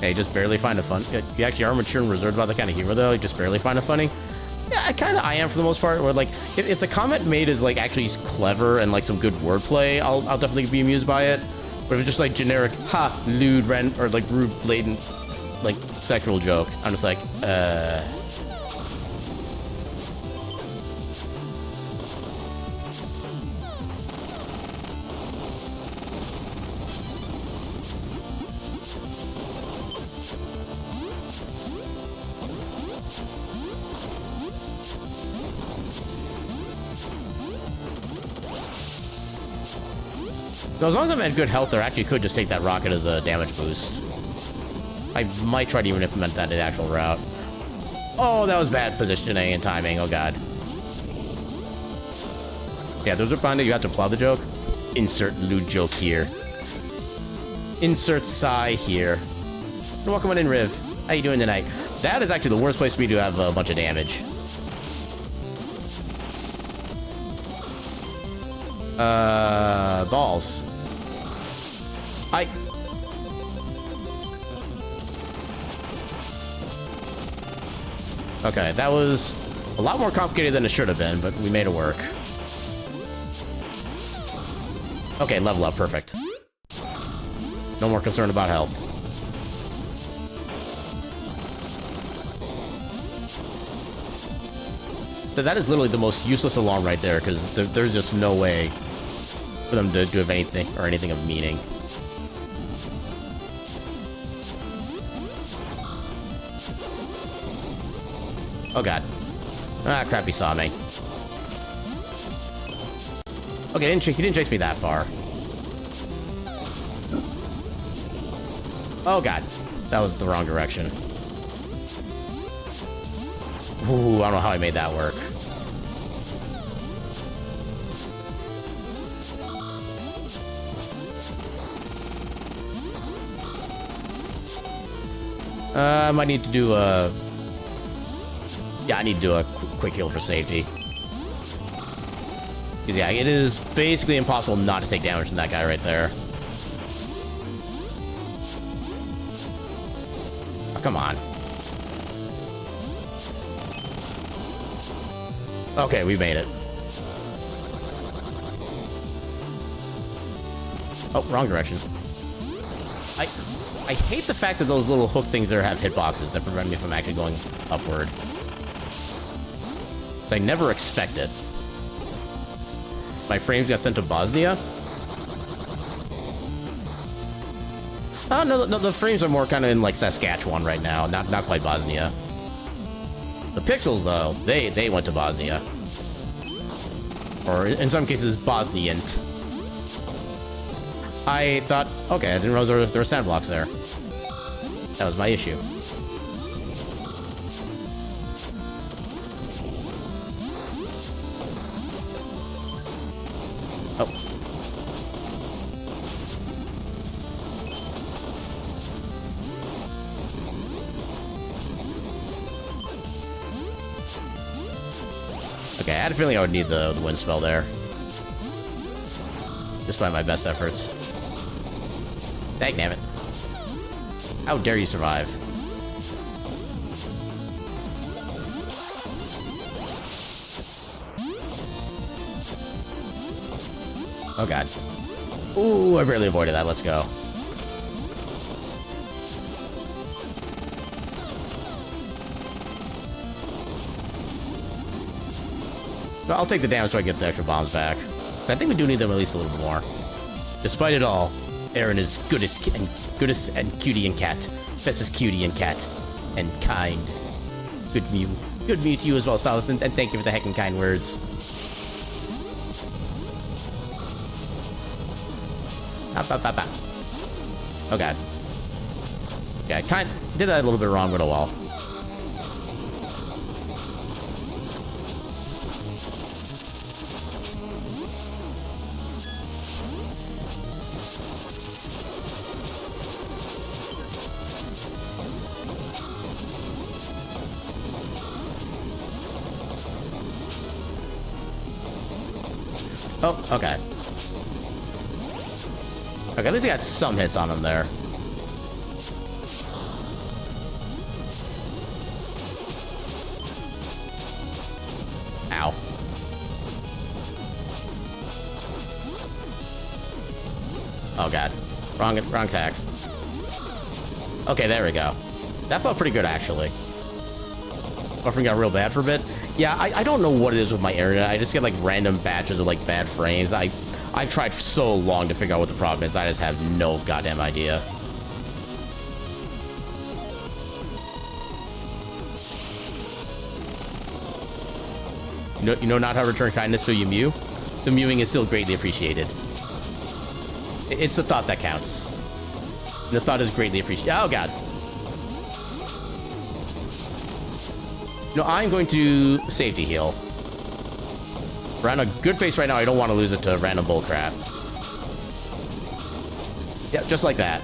Yeah, you just barely find it fun. You actually are mature and reserved about that kind of humor, though. You just barely find it funny. Yeah, I am for the most part. Where like, if the comment made is like actually clever and like some good wordplay, I'll definitely be amused by it. But if it's just like generic, ha, lewd, or like rude, blatant, like sexual joke, I'm just like, So as long as I'm at good health there, I actually could just take that rocket as a damage boost. I might try to even implement that in actual route. Oh, that was bad positioning and timing. Oh, God. Yeah, those are fine. You have to plow the joke. Insert lewd joke here. Insert sigh here. Welcome on in, Riv. How you doing tonight? That is actually the worst place for me to have a bunch of damage. Balls. Okay, that was a lot more complicated than it should have been, but we made it work. Okay, level up, perfect. No more concern about health. That is literally the most useless alarm right there, because there's just no way for them to do anything or anything of meaning. Oh god. Ah, crap, he saw me. Okay, he didn't chase me that far. Oh god. That was the wrong direction. Ooh, I don't know how I made that work. I might need to do a... Yeah, I need to do a quick heal for safety. Because, yeah, it is basically impossible not to take damage from that guy right there. Oh, come on. Okay, we made it. Oh, wrong direction. I hate the fact that those little hook things there have hitboxes that prevent me from actually going upward. I never expect it. My frames got sent to Bosnia? Oh, no, the frames are more kind of in, like, Saskatchewan right now, not quite Bosnia. The pixels, though, they went to Bosnia. Or, in some cases, Bosnian. I thought, okay, I didn't realize there were sand blocks there. That was my issue. Oh. Okay, I had a feeling I would need the wind spell there. Despite my best efforts. Dagnabbit. How dare you survive? Oh god. Ooh, I barely avoided that. Let's go. But I'll take the damage so I get the extra bombs back. But I think we do need them at least a little bit more. Despite it all, Aaron is goodest and cutie and cat. Bestest cutie and cat. And kind. Good Mew. Good Mew to you as well, Solace, and thank you for the heckin' kind words. Oh god. Yeah, I did that a little bit wrong, but oh well. Oh, okay. Okay, at least he got some hits on him there. Ow. Oh god. Wrong attack. Okay, there we go. That felt pretty good, actually. Buffering got real bad for a bit. Yeah, I don't know what it is with my internet. I just get, like, random batches of, like, bad frames. I've tried so long to figure out what the problem is. I just have no goddamn idea. You know not how to return kindness, so you mew? The mewing is still greatly appreciated. It's the thought that counts. And the thought is greatly appreciated. Oh, God. No, I'm going to safety heal. We're on a good pace right now. I don't want to lose it to random bullcrap. Yeah, just like that.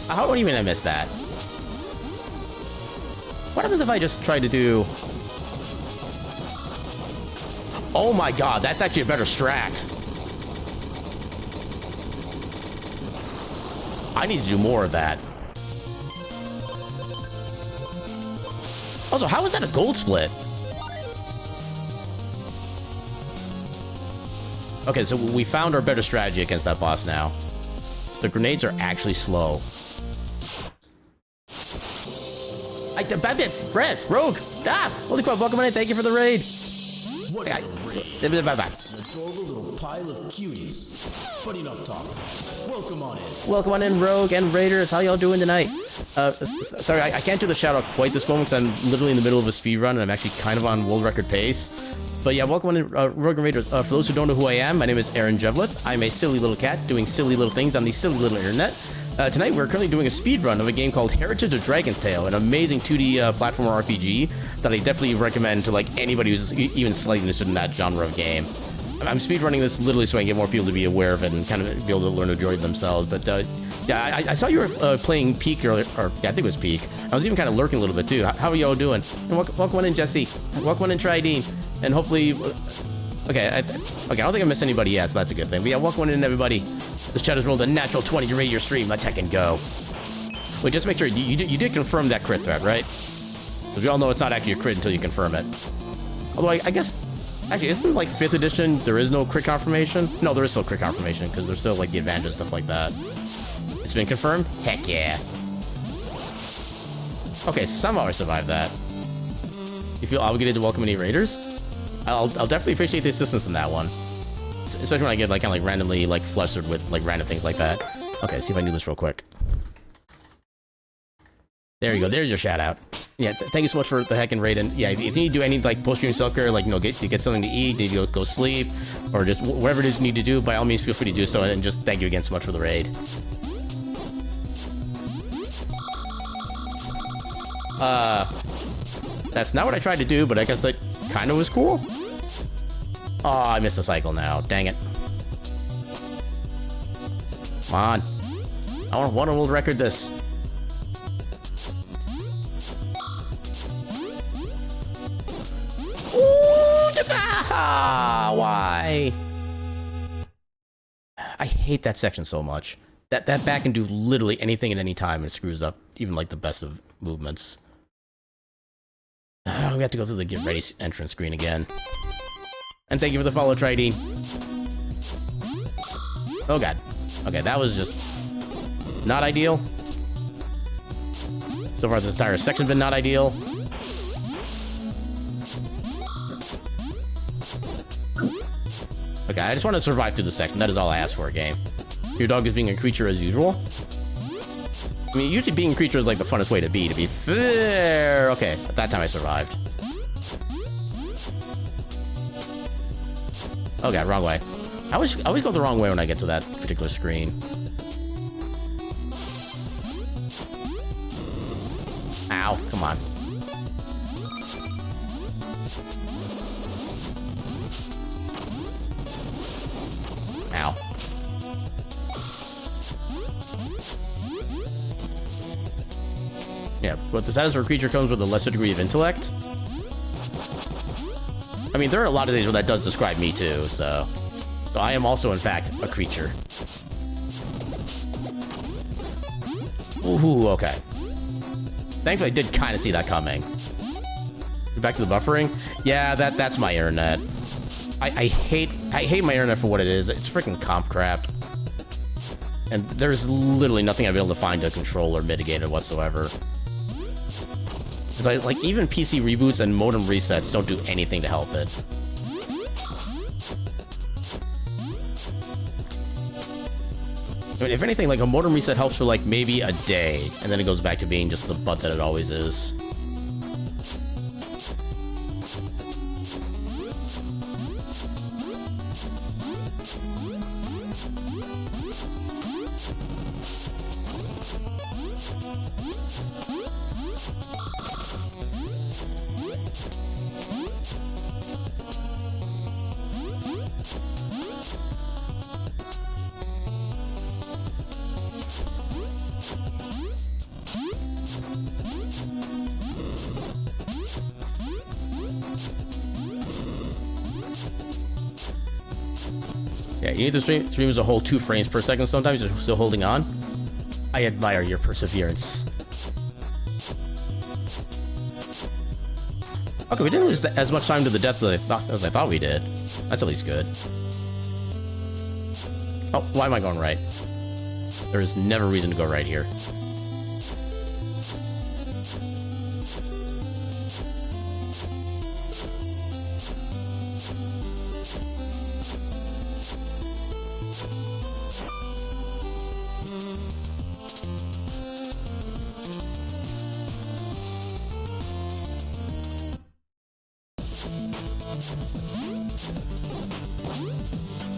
What do you mean I missed that? What happens if I just try to do... Oh my god, that's actually a better strat. I need to do more of that. Also, how is that a gold split? Okay, so we found our better strategy against that boss now. The grenades are actually slow. Red, Rogue! Ah! Holy crap, welcome in, thank you for the raid! What is a raid? An adorable little pile of cuties. But enough talk. Welcome on in. Welcome on in, Rogue and Raiders. How y'all doing tonight? Sorry, I can't do the shout out quite this moment because I'm literally in the middle of a speed run and I'm actually kind of on world record pace. But yeah, welcome on in, Rogue and Raiders. For those who don't know who I am, my name is Aaron Jevlith. I'm a silly little cat doing silly little things on the silly little internet. Tonight we're currently doing a speed run of a game called Heritage of Dragon's Tail, an amazing 2D platformer RPG that I definitely recommend to like anybody who's even slightly interested in that genre of game. I'm speedrunning this literally so I can get more people to be aware of it and kind of be able to learn to enjoy it themselves. But yeah, I saw you were playing Peak earlier, or yeah, I think it was Peak. I was even kind of lurking a little bit too. How are y'all doing? And welcome on in, Jesse. Welcome on in, Tridine. And hopefully, okay, I don't think I missed anybody yet, so that's a good thing. But yeah, welcome on in, everybody. This chat has rolled a natural 20 to rate your stream. Let's heckin' go. Wait, just make sure you did confirm that crit threat, right? Because we all know it's not actually a crit until you confirm it. Although I guess, actually, isn't like 5th edition, there is no crit confirmation? No, there is still crit confirmation because there's still like the advantage and stuff like that. It's been confirmed? Heck yeah. Okay, somehow I survived that. You feel obligated to welcome any raiders? I'll definitely appreciate the assistance in that one. Especially when I get like kind of like randomly like flustered with like random things like that. Okay, let's see if I can do this real quick. There you go. There's your shout out. Yeah, thank you so much for the heckin' raid. And yeah, if you need to do any like post-stream self-care, like get something to eat, need to go sleep, or just whatever it is you need to do, by all means feel free to do so. And just thank you again so much for the raid. That's not what I tried to do, but I guess that kind of was cool. Oh, I missed the cycle now. Dang it. Come on. I want to world record this. Why? I hate that section so much. That bat can do literally anything at any time and screws up even like the best of movements. We have to go through the get ready entrance screen again. And thank you for the follow, Tridine. Oh god. Okay, that was just not ideal. So far this entire section's been not ideal. Okay, I just want to survive through the section. That is all I ask for, game. Your dog is being a creature as usual. I mean, usually being a creature is like the funnest way to be fair. Okay, at that time I survived. Oh god, wrong way. I always go the wrong way when I get to that particular screen. Ow, come on. Ow. Yeah, but the status of a creature comes with a lesser degree of intellect. I mean, there are a lot of things where that does describe me too, so I am also, in fact, a creature. Ooh, okay. Thankfully, I did kind of see that coming. Back to the buffering. Yeah, that's my internet. I hate my internet for what it is. It's freaking comp crap. And there's literally nothing I've been able to find to control or mitigate it whatsoever. Like, even PC reboots and modem resets don't do anything to help it. I mean, if anything, like, a modem reset helps for, like, maybe a day, and then it goes back to being just the butt that it always is. Yeah, you need to stream as a whole 2 frames per second sometimes. You're still holding on. I admire your perseverance. Okay, we didn't lose as much time to the death as I thought we did. That's at least good. Oh, why am I going right? There is never reason to go right here.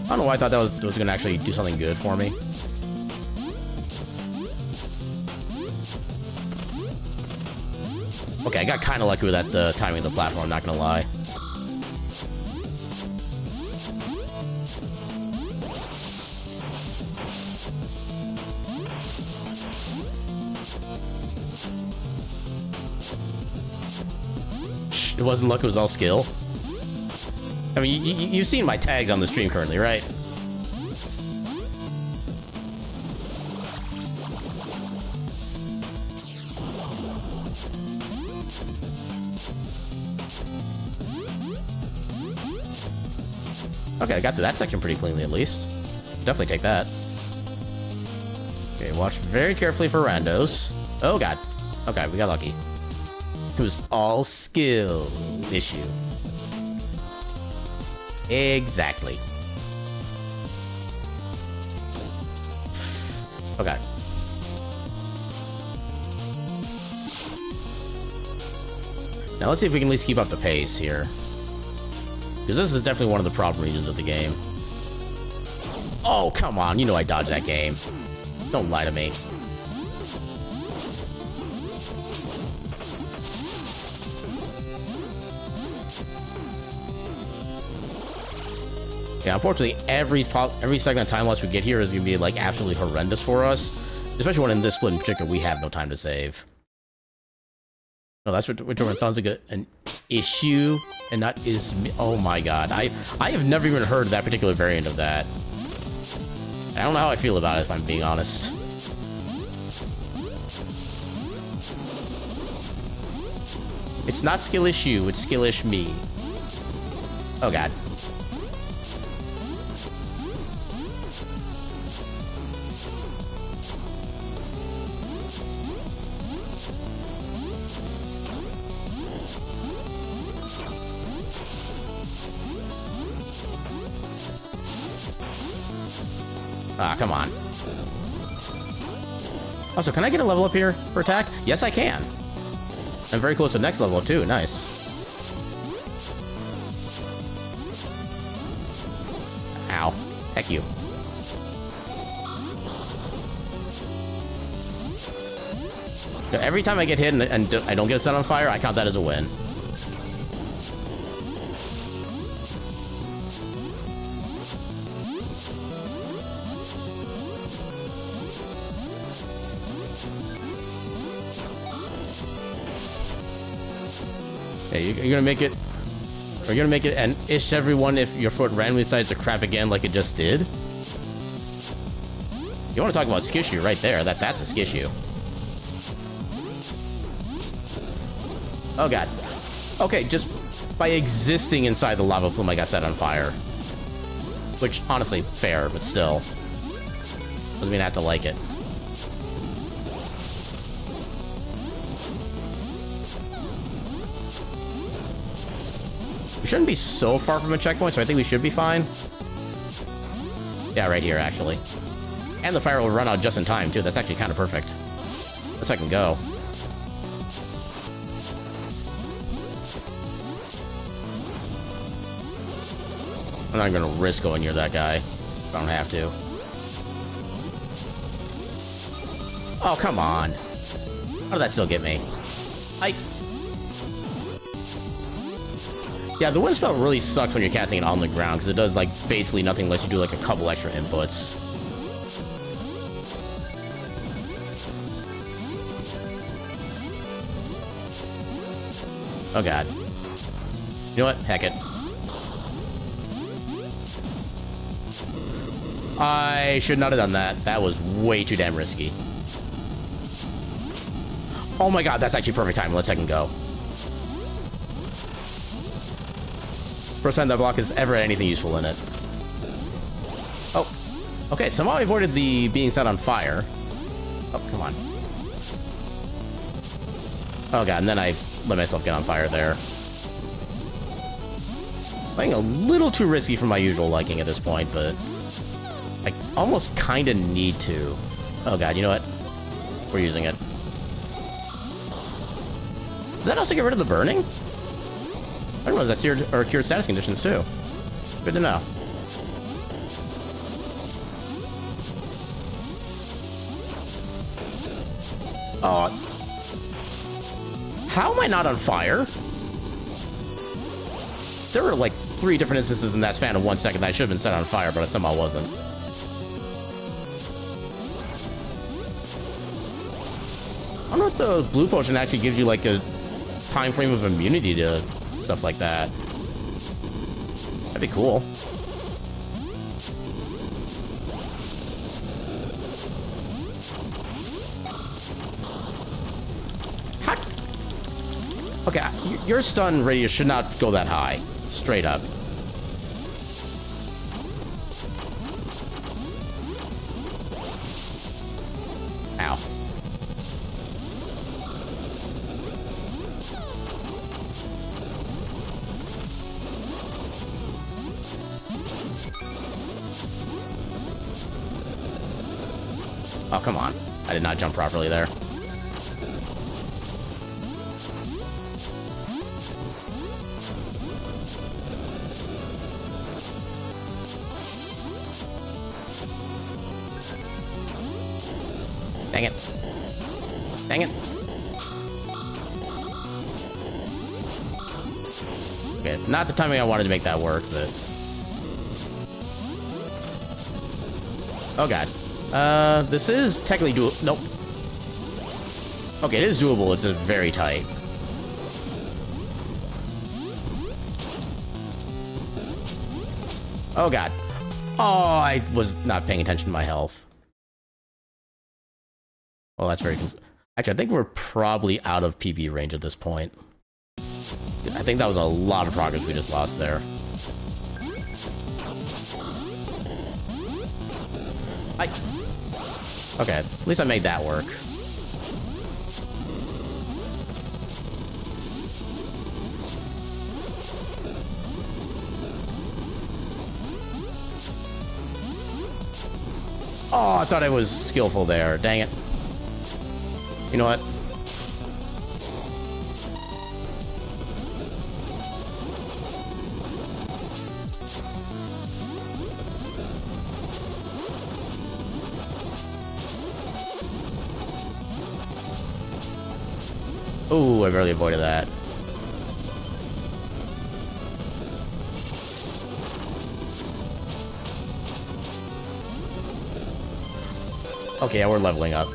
I don't know why I thought that was going to actually do something good for me. Okay, I got kind of lucky with that timing of the platform, not going to lie. It wasn't luck, it was all skill. I mean, you've seen my tags on the stream currently, right? Okay, I got to that section pretty cleanly, at least. Definitely take that. Okay, watch very carefully for randos. Oh, God. Okay, we got lucky. It was all skill issue. Exactly. Okay. Now let's see if we can at least keep up the pace here. Because this is definitely one of the problem regions of the game. Oh, come on. You know I dodged that game. Don't lie to me. Yeah, unfortunately, every second of time loss we get here is going to be, like, absolutely horrendous for us. Especially when in this split in particular, we have no time to save. No, that's what sounds like an issue, and not is... Oh my god. I have never even heard that particular variant of that. I don't know how I feel about it, if I'm being honest. It's not skill issue, it's skill-ish me. Oh god. Ah, come on. Also, can I get a level up here for attack? Yes, I can. I'm very close to the next level, too. Nice. Ow. Heck you. So every time I get hit and I don't get set on fire, I count that as a win. Okay, you're gonna make it... Are you gonna make it an ish everyone if your foot randomly decides to crap again like it just did? You want to talk about skishu right there. That's a skishu. Oh god. Okay, just by existing inside the lava plume I got set on fire. Which, honestly, fair, but still. Doesn't mean I have to like it. We shouldn't be so far from a checkpoint, so I think we should be fine. Yeah, right here, actually. And the fire will run out just in time, too. That's actually kind of perfect. Guess I can go. I'm not gonna risk going near that guy. I don't have to. Oh, come on. How did that still get me? Yeah, the wind spell really sucks when you're casting it on the ground, because it does, like, basically nothing unless you do, like, a couple extra inputs. Oh, god. You know what? Heck it. I should not have done that. That was way too damn risky. Oh my god, that's actually perfect time. Let's second go. First time that block has ever had anything useful in it. Oh. Okay, somehow I avoided the being set on fire. Oh, come on. Oh god, and then I let myself get on fire there. Playing a little too risky for my usual liking at this point, but I almost kind of need to. Oh god, you know what? We're using it. Does that also get rid of the burning? I don't know if that's cured status conditions too. Good to know. Oh. How am I not on fire? There were like 3 different instances in that span of 1 second that I should have been set on fire, but I somehow wasn't. I don't know if the blue potion actually gives you like a time frame of immunity to stuff like that. That'd be cool. How? Okay, your stun radius should not go that high. Straight up. Ow. Oh, come on. I did not jump properly there. Dang it. Dang it. Okay, not the timing I wanted to make that work, but... Oh god. This is technically doable. Nope. Okay, it is doable, it's just very tight. Oh god. Oh, I was not paying attention to my health. Well, that's very... Actually, I think we're probably out of PB range at this point. I think that was a lot of progress we just lost there. Okay, at least I made that work. Oh, I thought I was skillful there. Dang it. You know what? Ooh, I barely avoided that. Okay, yeah, we're leveling up.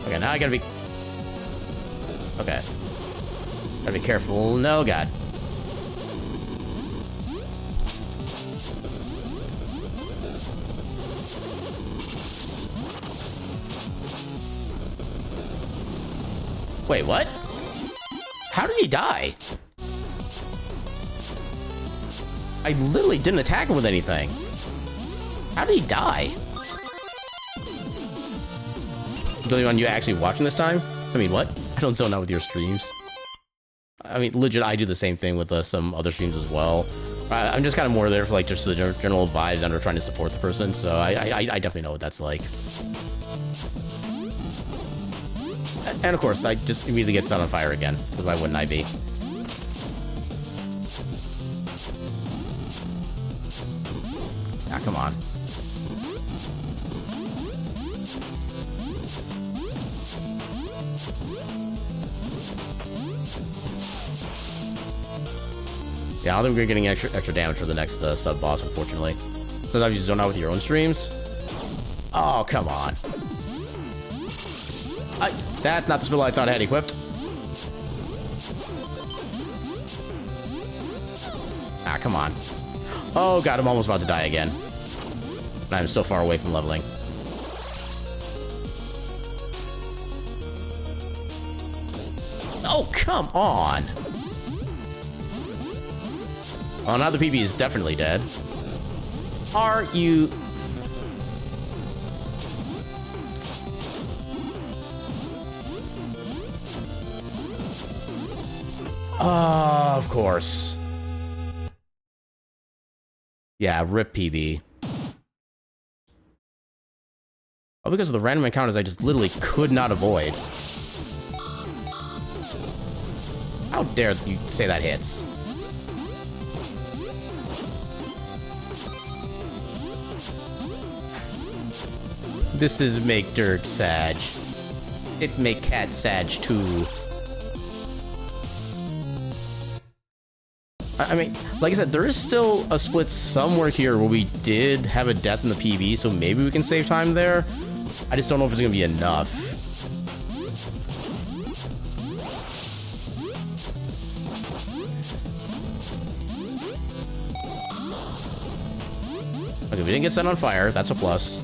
Okay, now I gotta be... Okay. Gotta be careful. No, God. Wait, what? How did he die? I literally didn't attack him with anything. How did he die? The only one you actually watching this time? I mean, what? I don't zone out with your streams. I mean, legit, I do the same thing with some other streams as well. I'm just kind of more there for like just the general vibes and trying to support the person, so I definitely know what that's like. And of course, I just immediately get set on fire again, because why wouldn't I be? Ah, come on. Yeah, I don't think we're getting extra damage for the next sub-boss, unfortunately. Sometimes you zone out with your own streams. Oh, come on. That's not the spell I thought I had equipped. Ah, come on. Oh god, I'm almost about to die again. I'm so far away from leveling. Oh, come on! Oh, now the PB is definitely dead. Are you... Of course. Yeah, rip PB. Oh, because of the random encounters I just literally could not avoid. How dare you say that hits? This is make Dirk Sag. It make Cat Sag too. I mean, like I said, there is still a split somewhere here where we did have a death in the PB, so maybe we can save time there. I just don't know if it's gonna be enough. Okay, we didn't get set on fire. That's a plus.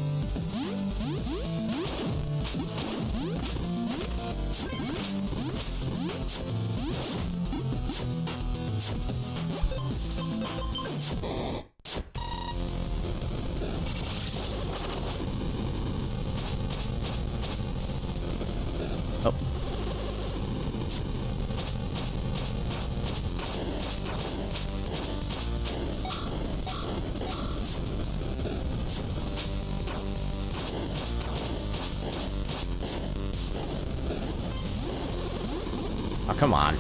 Oh, come on.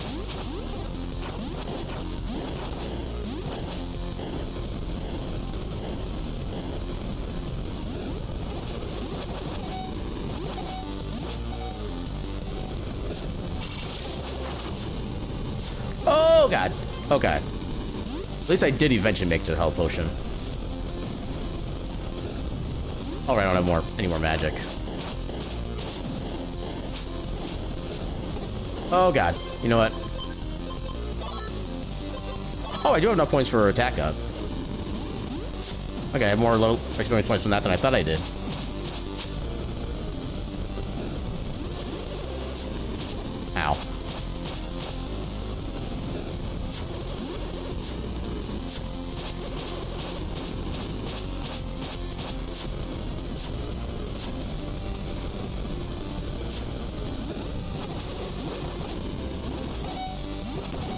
Oh, God. Okay. At least I did eventually make the health potion. Alright, I don't have any more magic. Oh, God. You know what? Oh, I do have enough points for attack up. Okay, I have more low experience points from that than I thought I did. Ow.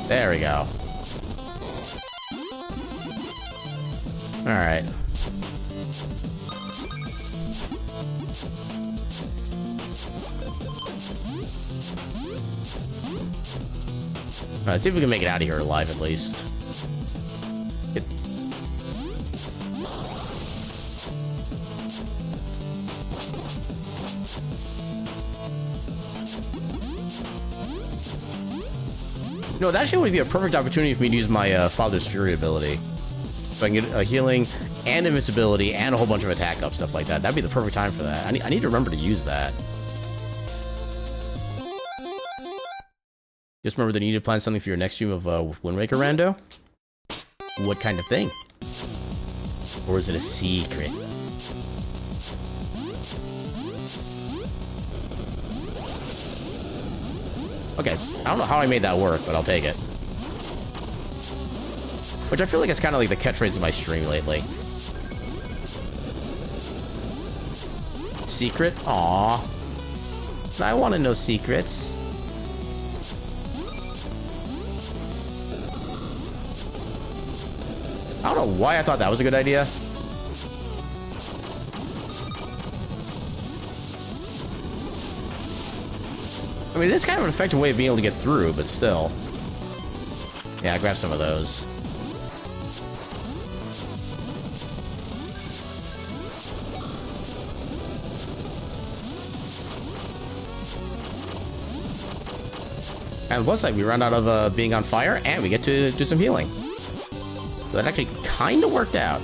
There we go. Alright. Alright, see if we can make it out of here alive at least. No, that actually would be a perfect opportunity for me to use my Father's Fury ability. So I can get a healing and invincibility and a whole bunch of attack up, stuff like that. That'd be the perfect time for that. I need to remember to use that. Just remember that you need to plan something for your next stream of Wind Waker Rando. What kind of thing? Or is it a secret? Okay, I don't know how I made that work, but I'll take it. Which I feel like it's kind of like the catchphrase of my stream lately. Secret? Aww. I want to know secrets. I don't know why I thought that was a good idea. I mean, it is kind of an effective way of being able to get through, but still. Yeah, I grabbed some of those. And plus, like, we run out of being on fire, and we get to do some healing. So that actually kind of worked out.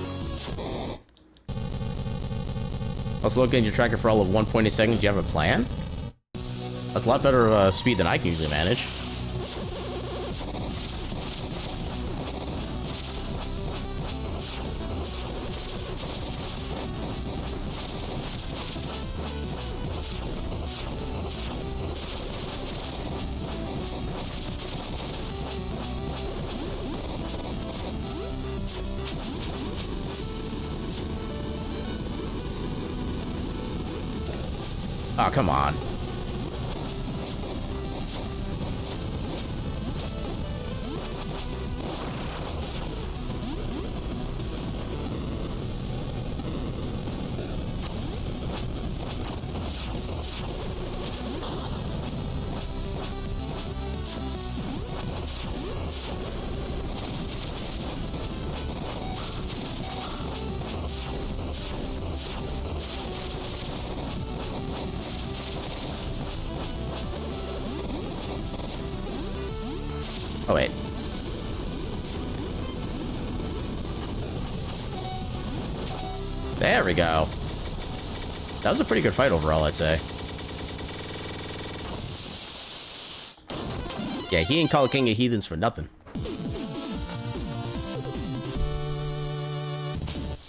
Also, looking at your tracker for all of 1.8 seconds, do you have a plan? That's a lot better speed than I can usually manage. Oh, come on. Oh, wait. There we go. That was a pretty good fight overall, I'd say. Yeah, he ain't called King of Heathens for nothing.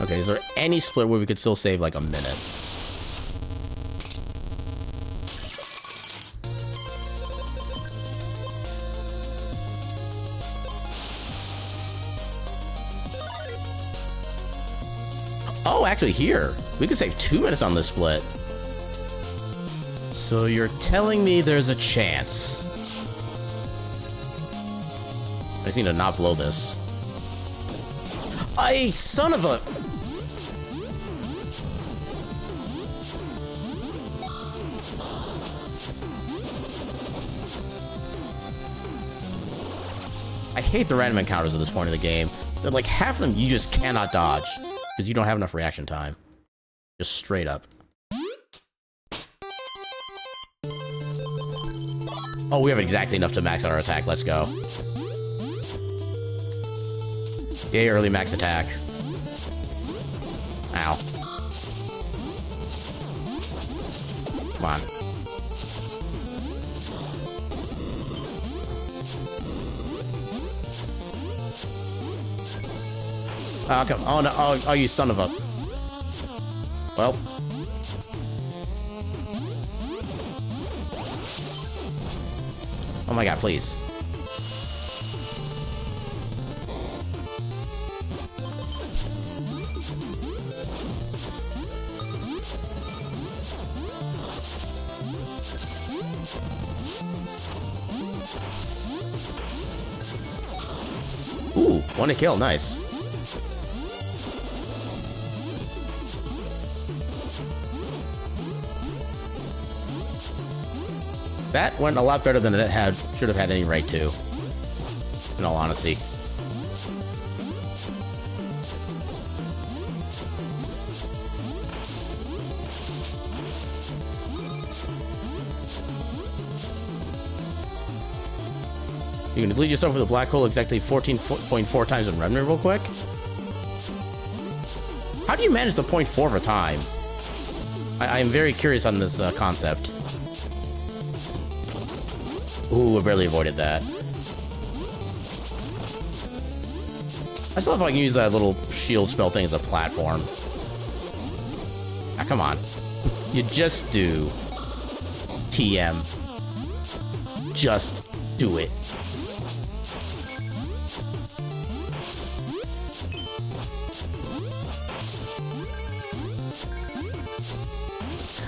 Okay, is there any split where we could still save like a minute? Oh, actually here. We could save 2 minutes on this split. So you're telling me there's a chance. I just need to not blow this. Ay, son of a... I hate the random encounters at this point in the game. They're like, half of them you just cannot dodge, because you don't have enough reaction time. Just straight up. Oh, we have exactly enough to max out our attack. Let's go. Yay, early max attack. Ow. Come on. Oh, come on. Oh, no. Oh, you son of a... Well. Oh my god, please. Ooh, one to kill, nice. That went a lot better than it should have had any right to, in all honesty. You can delete yourself with a black hole exactly 14.4 times in revenue real quick? How do you manage the 0.4 of a time? I am very curious on this concept. Ooh, I barely avoided that. I still have if I can use that little shield spell thing as a platform. Ah, come on. You just do. TM. Just do it.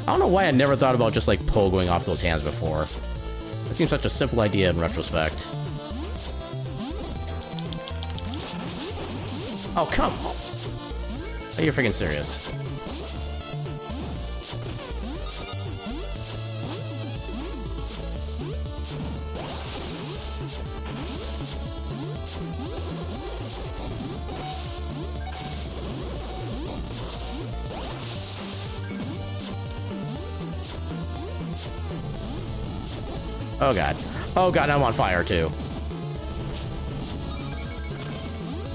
I don't know why I never thought about just like pogoing off those hands before. It seems such a simple idea in retrospect. Oh, come on. Are you freaking serious? Oh god. Oh god, I'm on fire too.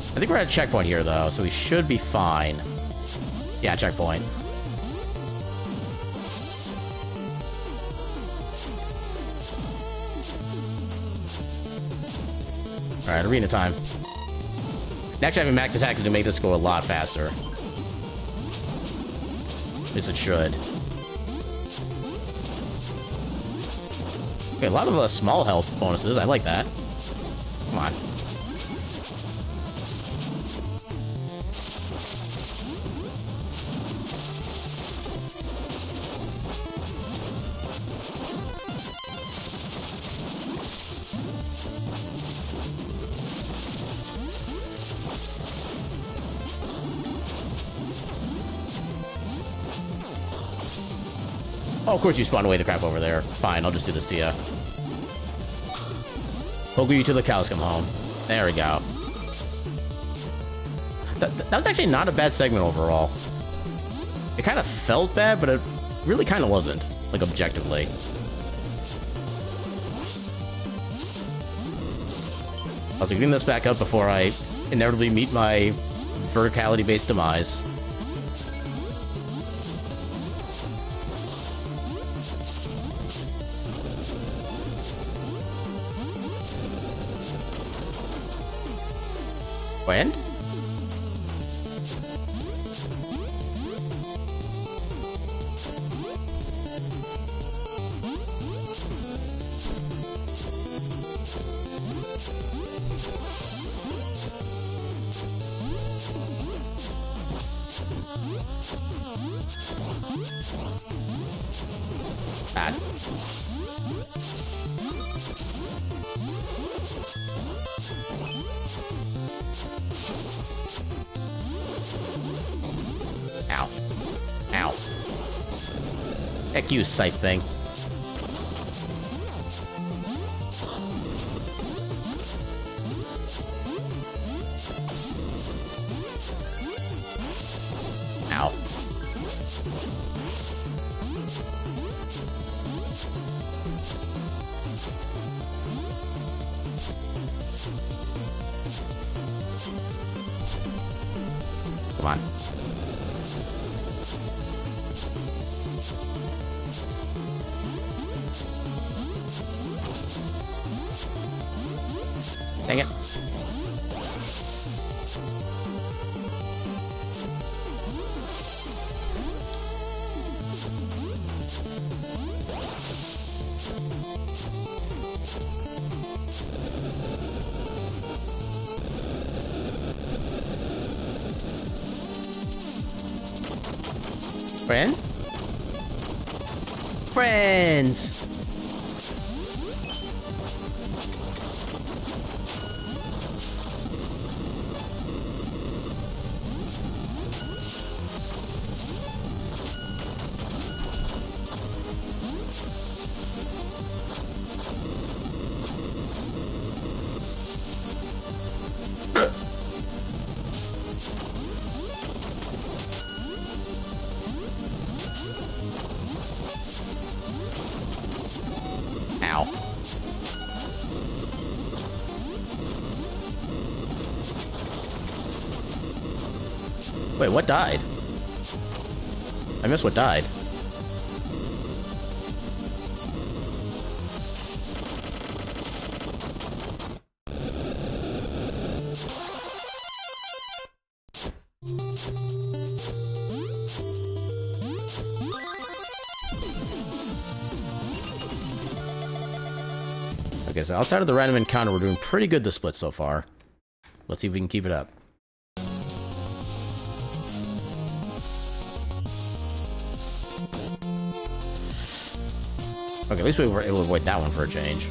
I think we're at a checkpoint here though, so we should be fine. Yeah, checkpoint. Alright, arena time. Actually, having max attack is gonna make this go a lot faster. At least it should. Okay, a lot of small health bonuses. I like that. Come on. Oh, of course you spawned away the crap over there. Fine, I'll just do this to you. Poke you till the cows come home. There we go. That was actually not a bad segment overall. It kind of felt bad, but it really kind of wasn't. Like, objectively. I was getting this back up before I inevitably meet my verticality-based demise. When? Bad. Ow. Ow. Heck you, scythe thing. Come on. Dang it. Friend? Friends! Ow. Wait, what died? I missed what died. Okay, so outside of the random encounter, we're doing pretty good this split so far. Let's see if we can keep it up. Okay, at least we were able to avoid that one for a change.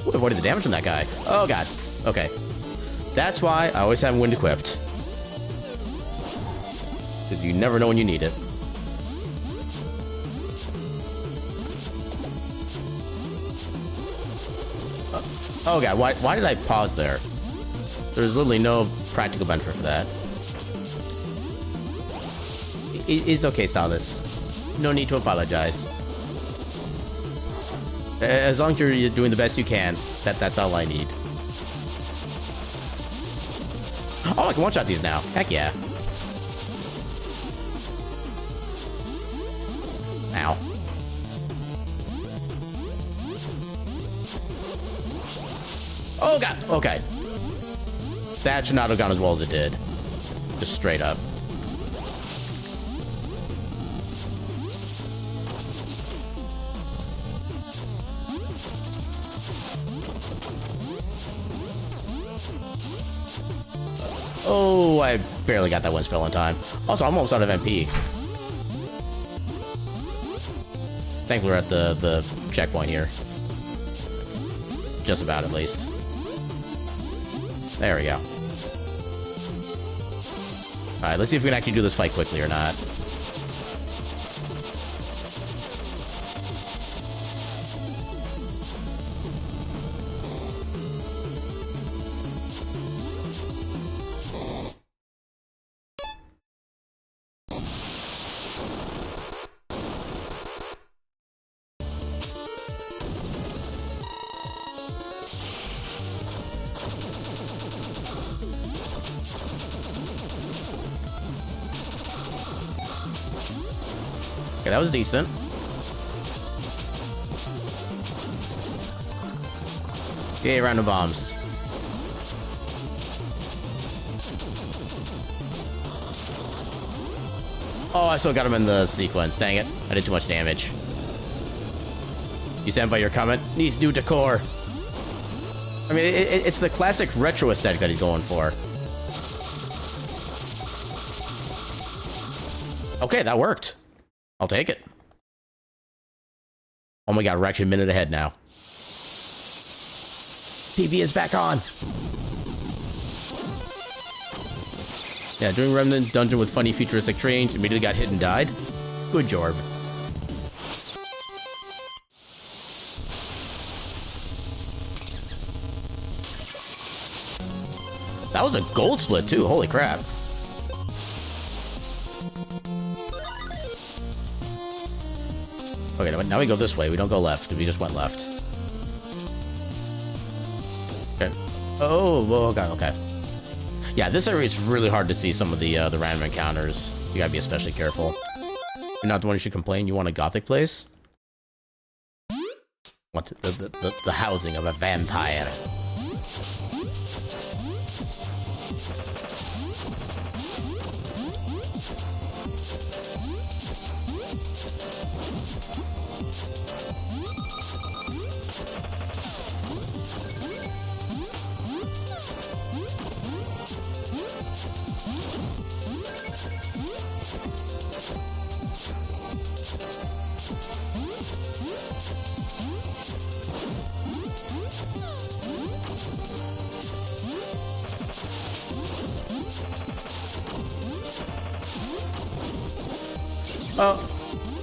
Ooh, avoided the damage on that guy. Oh god. Okay. That's why I always have wind equipped. Because you never know when you need it. Oh god, why did I pause there? There's literally no practical benefit for that. It's okay, Salas. No need to apologize. As long as you're doing the best you can, that's all I need. Oh, I can one-shot these now. Heck yeah. Ow. Oh god, okay. That should not have gone as well as it did. Just straight up. Oh, I barely got that one spell in time. Also, I'm almost out of MP. Thankfully, we're at the checkpoint here. Just about, at least. There we go. Alright, let's see if we can actually do this fight quickly or not. Okay, that was decent. Okay, random bombs. Oh, I still got him in the sequence. Dang it. I did too much damage. You stand by your comment? Needs new decor. I mean, it's the classic retro aesthetic that he's going for. Okay, that worked. I'll take it. Oh my god, we're actually a minute ahead now. PB is back on. Yeah, doing Remnant Dungeon with funny futuristic trains, immediately got hit and died. Good job. That was a gold split too, holy crap. Okay, now we go this way, we don't go left, we just went left. Okay. Oh, well, okay, okay. Yeah, this area is really hard to see some of the random encounters. You gotta be especially careful. You're not the one who should complain, you want a gothic place? Want the housing of a vampire.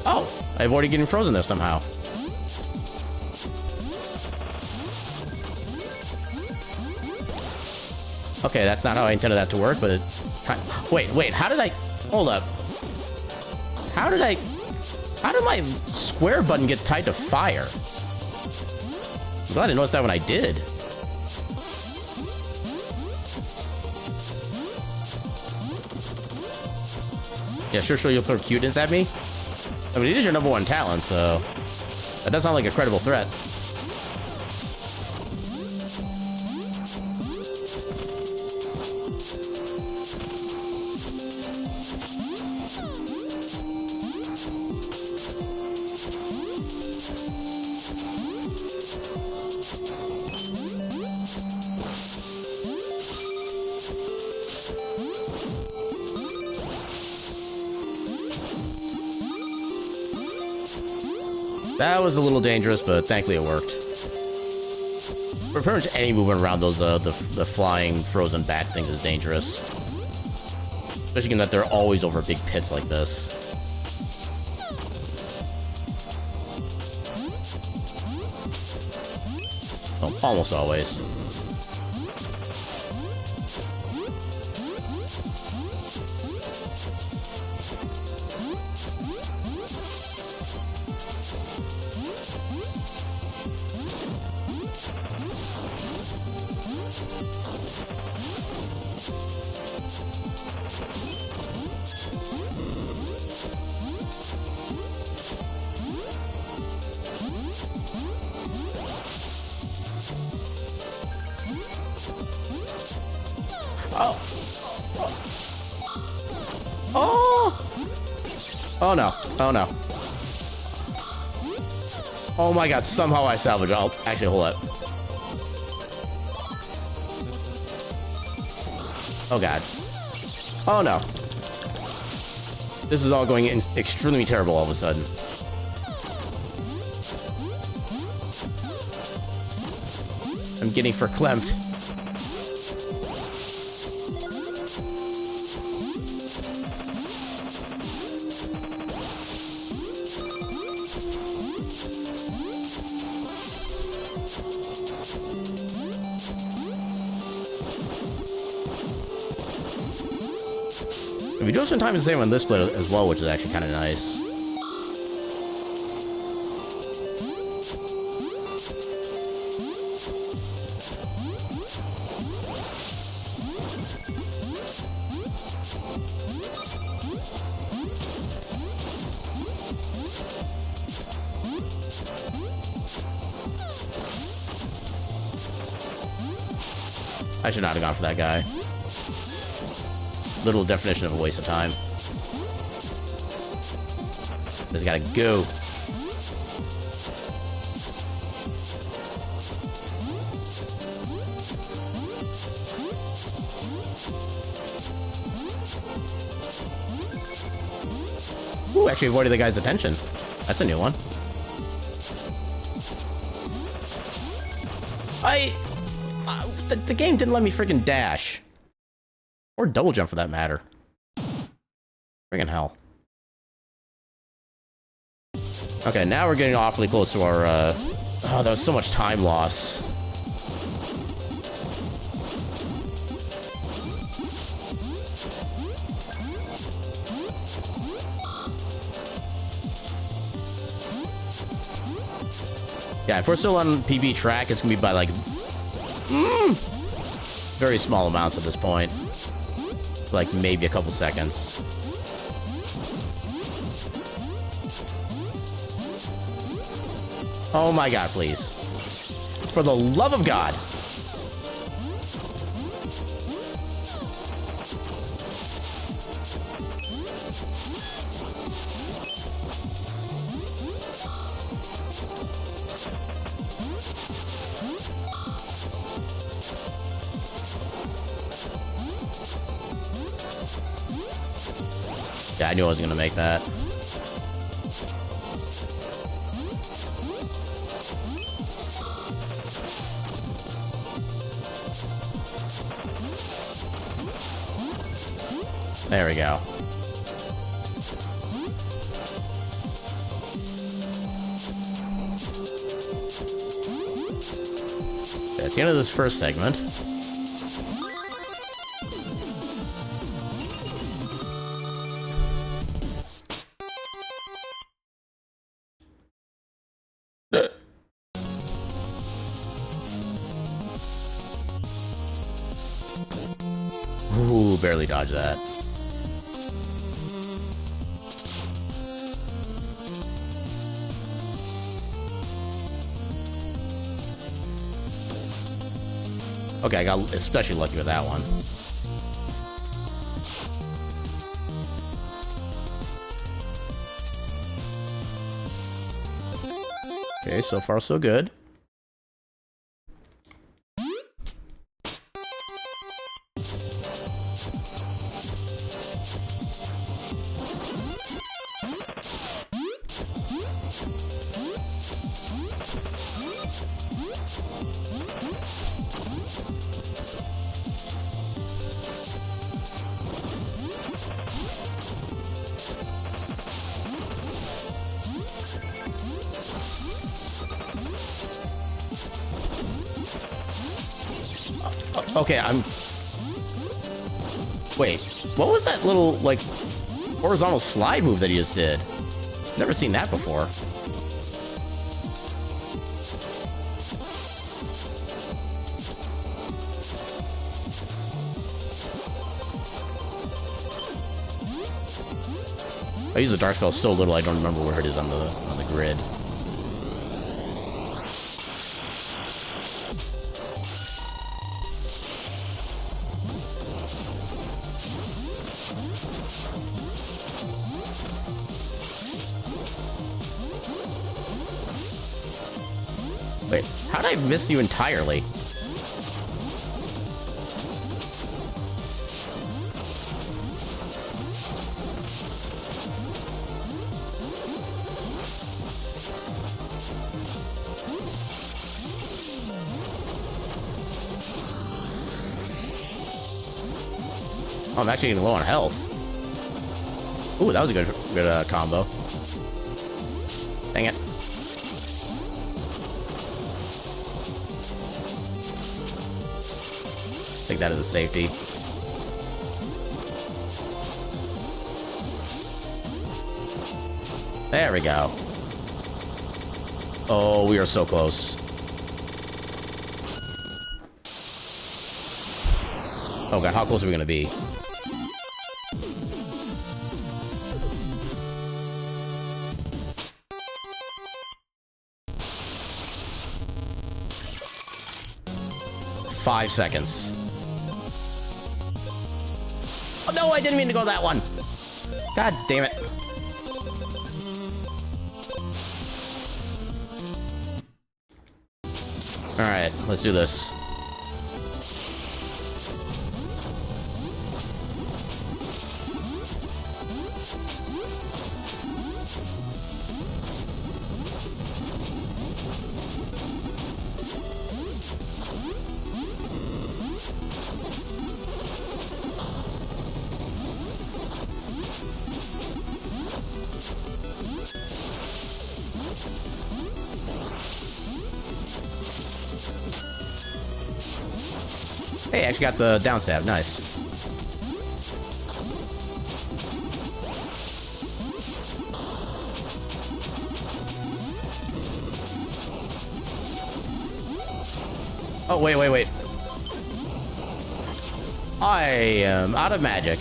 Oh, I've already getting frozen there somehow. Okay, that's not how I intended that to work, but wait, how did I, hold up. How did my square button get tied to fire? I'm glad I noticed that when I did. Yeah, sure, you'll throw cuteness at me? I mean, it is your #1 talent, so that does sound like a credible threat. That was a little dangerous, but thankfully it worked. For pretty much any movement around those the flying frozen bat things is dangerous. Especially given that they're always over big pits like this. Oh, almost always. Oh no. Oh no. Oh my god, somehow I salvaged. I'll actually hold up. Oh god. Oh no. This is all going extremely terrible all of a sudden. I'm getting verklempt. We do have some time to save on this split as well, which is actually kind of nice. I should not have gone for that guy. Little definition of a waste of time. Just gotta go. Ooh, actually avoided the guy's attention. That's a new one. The game didn't let me freaking dash. Or double jump for that matter. Friggin' hell. Okay, now we're getting awfully close to our, oh, there was so much time loss. Yeah, if we're still on PB track, it's gonna be by, like, very small amounts at this point. Like, maybe a couple seconds. Oh my god, please. For the love of God. Yeah, I knew I was gonna make that. There we go. That's the end of this first segment. Ooh, barely dodged that. Okay, I got especially lucky with that one. Okay, so far so good. Okay, Wait, what was that little, like, horizontal slide move that he just did? Never seen that before. I use the dark spell so little I don't remember where it is on the grid. Wait, how did I miss you entirely? Oh, I'm actually getting low on health. Ooh, that was a good combo. Dang it. Take that as a safety. There we go. Oh, we are so close. Oh god, how close are we gonna be? Five seconds. Oh no, I didn't mean to go that one. God damn it. Alright, let's do this. Hey, I actually got the down stab. Nice. Oh, wait. I am out of magic.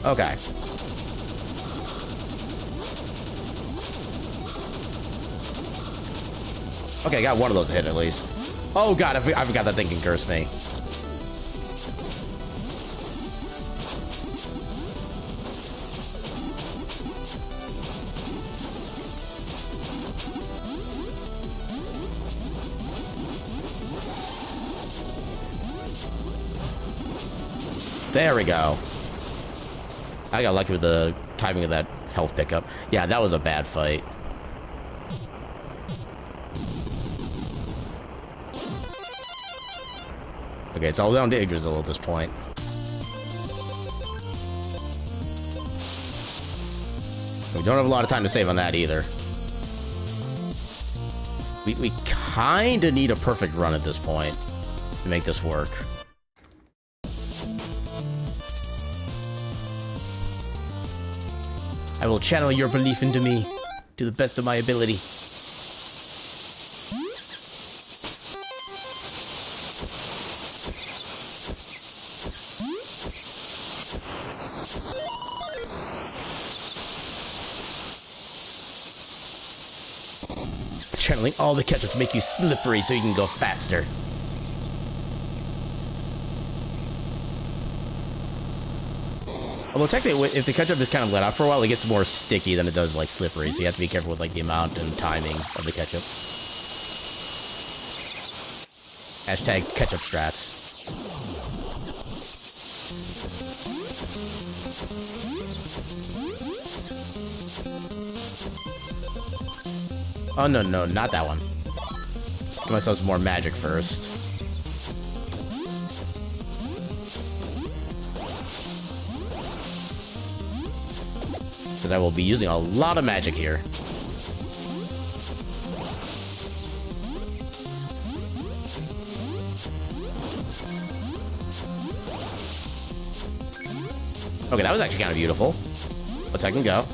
Okay. Okay, got one of those to hit at least. Oh god, I forgot that thing can curse me. There we go. I got lucky with the timing of that health pickup. Yeah, that was a bad fight. Okay, it's all down to Yggdrasil at this point. We don't have a lot of time to save on that either. We kinda need a perfect run at this point to make this work. I will channel your belief into me to the best of my ability. Channeling all the ketchup to make you slippery so you can go faster. Although technically, if the ketchup is kind of let out for a while, it gets more sticky than it does like slippery, so you have to be careful with like the amount and timing of the ketchup. Hashtag ketchup strats. Oh, no, not that one. Give myself some more magic first. Because I will be using a lot of magic here. Okay, that was actually kind of beautiful. Let's I can go.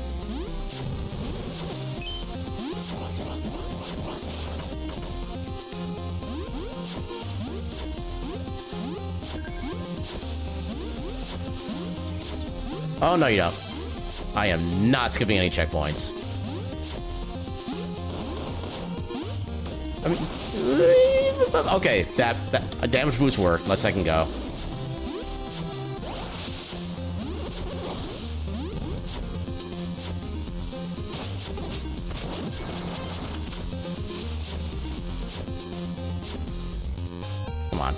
Oh, no, you don't. I am not skipping any checkpoints. I mean, okay, that a damage boost worked. Let's second go. Come on.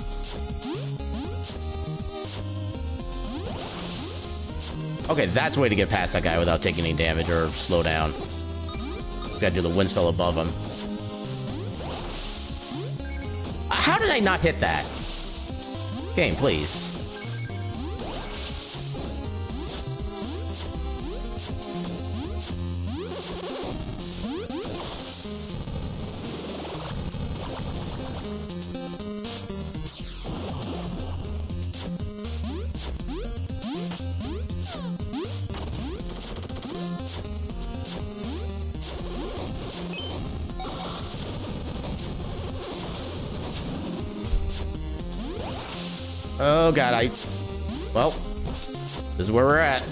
Okay, that's a way to get past that guy without taking any damage or slow down. Just gotta do the wind spell above him. How did I not hit that? Game, please. Oh god, well, this is where we're at.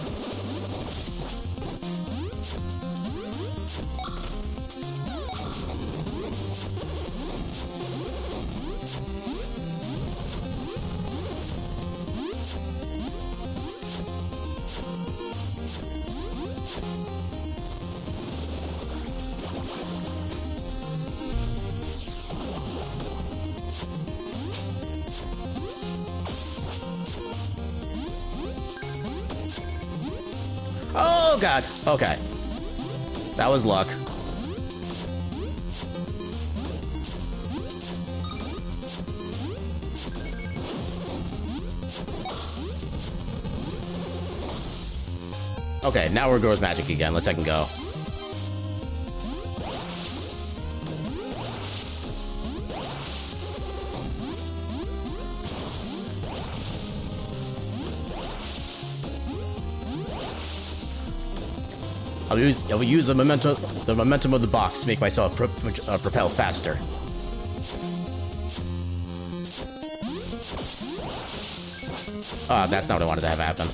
god. Okay. That was luck. Okay, now we're going with magic again. Let's second go. I'll use the momentum of the box to make myself propel faster. Oh, that's not what I wanted to have happen.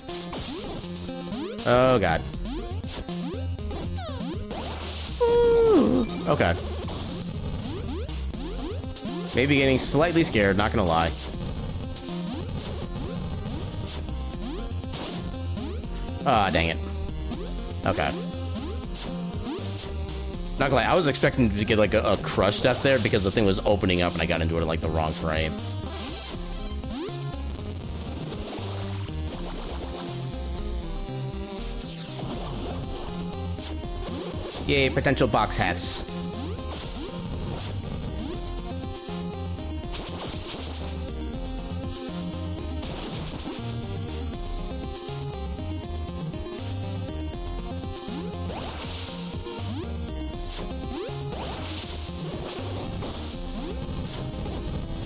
Oh god. Ooh. Okay. Maybe getting slightly scared, not gonna lie. Ah, dang it. Okay. Not gonna lie, I was expecting to get like a crush death there because the thing was opening up and I got into it in like the wrong frame. Yay, potential box hats.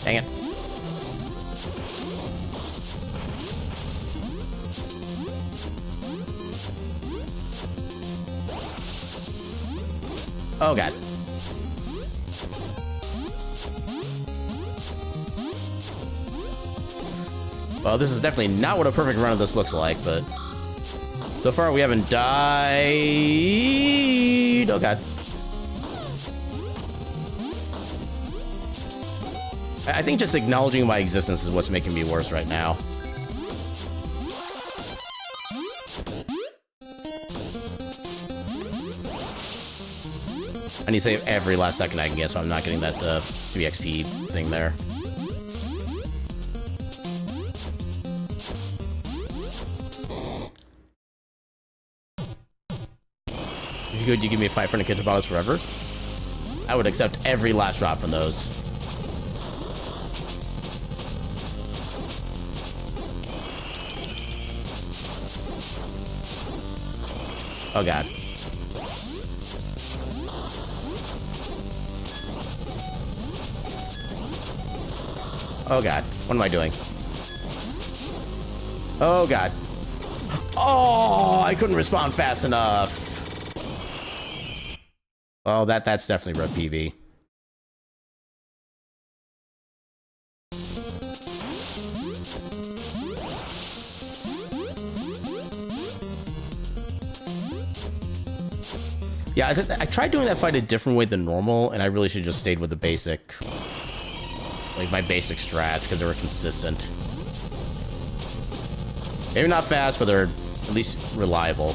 Dang it. Oh god. Well, this is definitely not what a perfect run of this looks like, but so far we haven't died. Oh god. I think just acknowledging my existence is what's making me worse right now. I need to save every last second I can get, so I'm not getting that 3 XP thing there. If you could, you give me 500 kitchen bottles forever? I would accept every last drop from those. Oh god. Oh god. What am I doing? Oh god. Oh, I couldn't respond fast enough. Oh, that's definitely red PB. Yeah, I tried doing that fight a different way than normal, and I really should have just stayed with the basic, like my basic strats, because they were consistent. Maybe not fast, but they're at least reliable.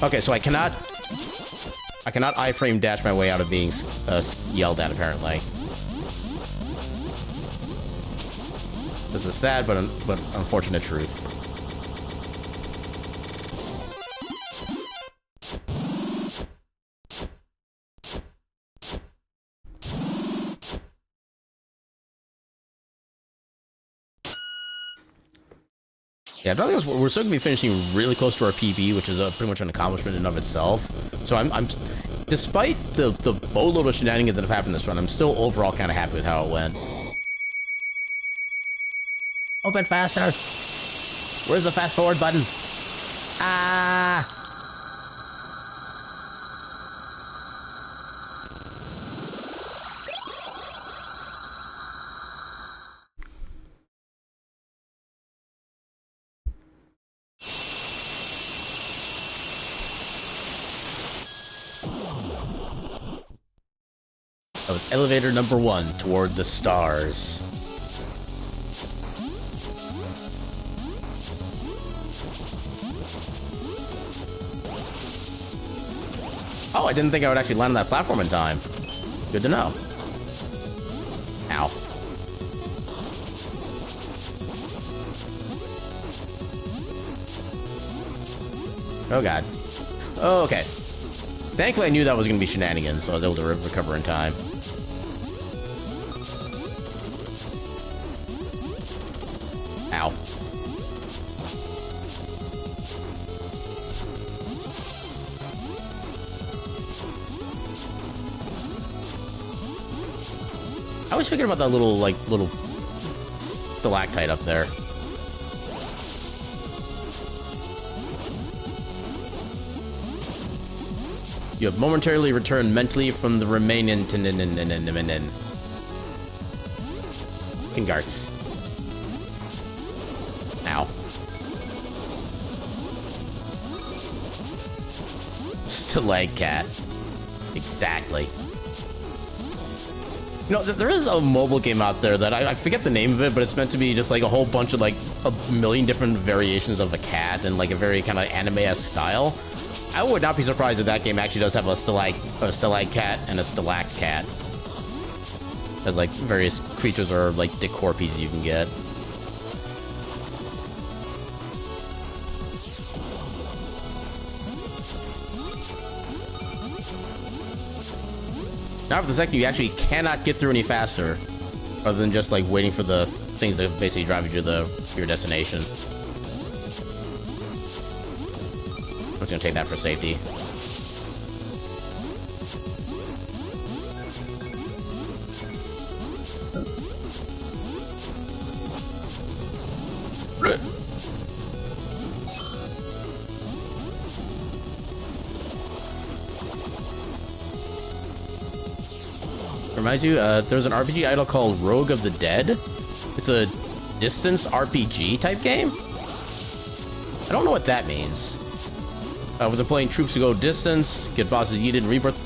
Okay, so I cannot iframe dash my way out of being yelled at, apparently. This is sad, but unfortunate truth. Yeah, I don't think we're still gonna be finishing really close to our PB, which is pretty much an accomplishment in of itself. So I'm despite the boatload of shenanigans that have happened this run, I'm still overall kind of happy with how it went. Open faster. Where's the fast forward button? Ah. That was elevator number 1 toward the stars. Oh, I didn't think I would actually land on that platform in time. Good to know. Ow. Oh god. Oh, okay. Thankfully I knew that was gonna be shenanigans, so I was able to recover in time. Ow. I was thinking about that little stalactite up there. You have momentarily returned mentally from the remaining Kingarts. Ow. Stalagcat. Exactly. You know, there is a mobile game out there that I forget the name of it, but it's meant to be just like a whole bunch of like a million different variations of a cat and like a very kind of anime-esque style. I would not be surprised if that game actually does have a stalagcat and a stalactcat. There's like various creatures or like decor pieces you can get. Now for the second, you actually cannot get through any faster, other than just like waiting for the things that basically drive you to your destination. I'm just gonna take that for safety. Reminds you, there's an RPG idol called Rogue of the Dead. It's a distance RPG type game. I don't know what that means. With the playing troops to go distance, get bosses yeeted, rebirth.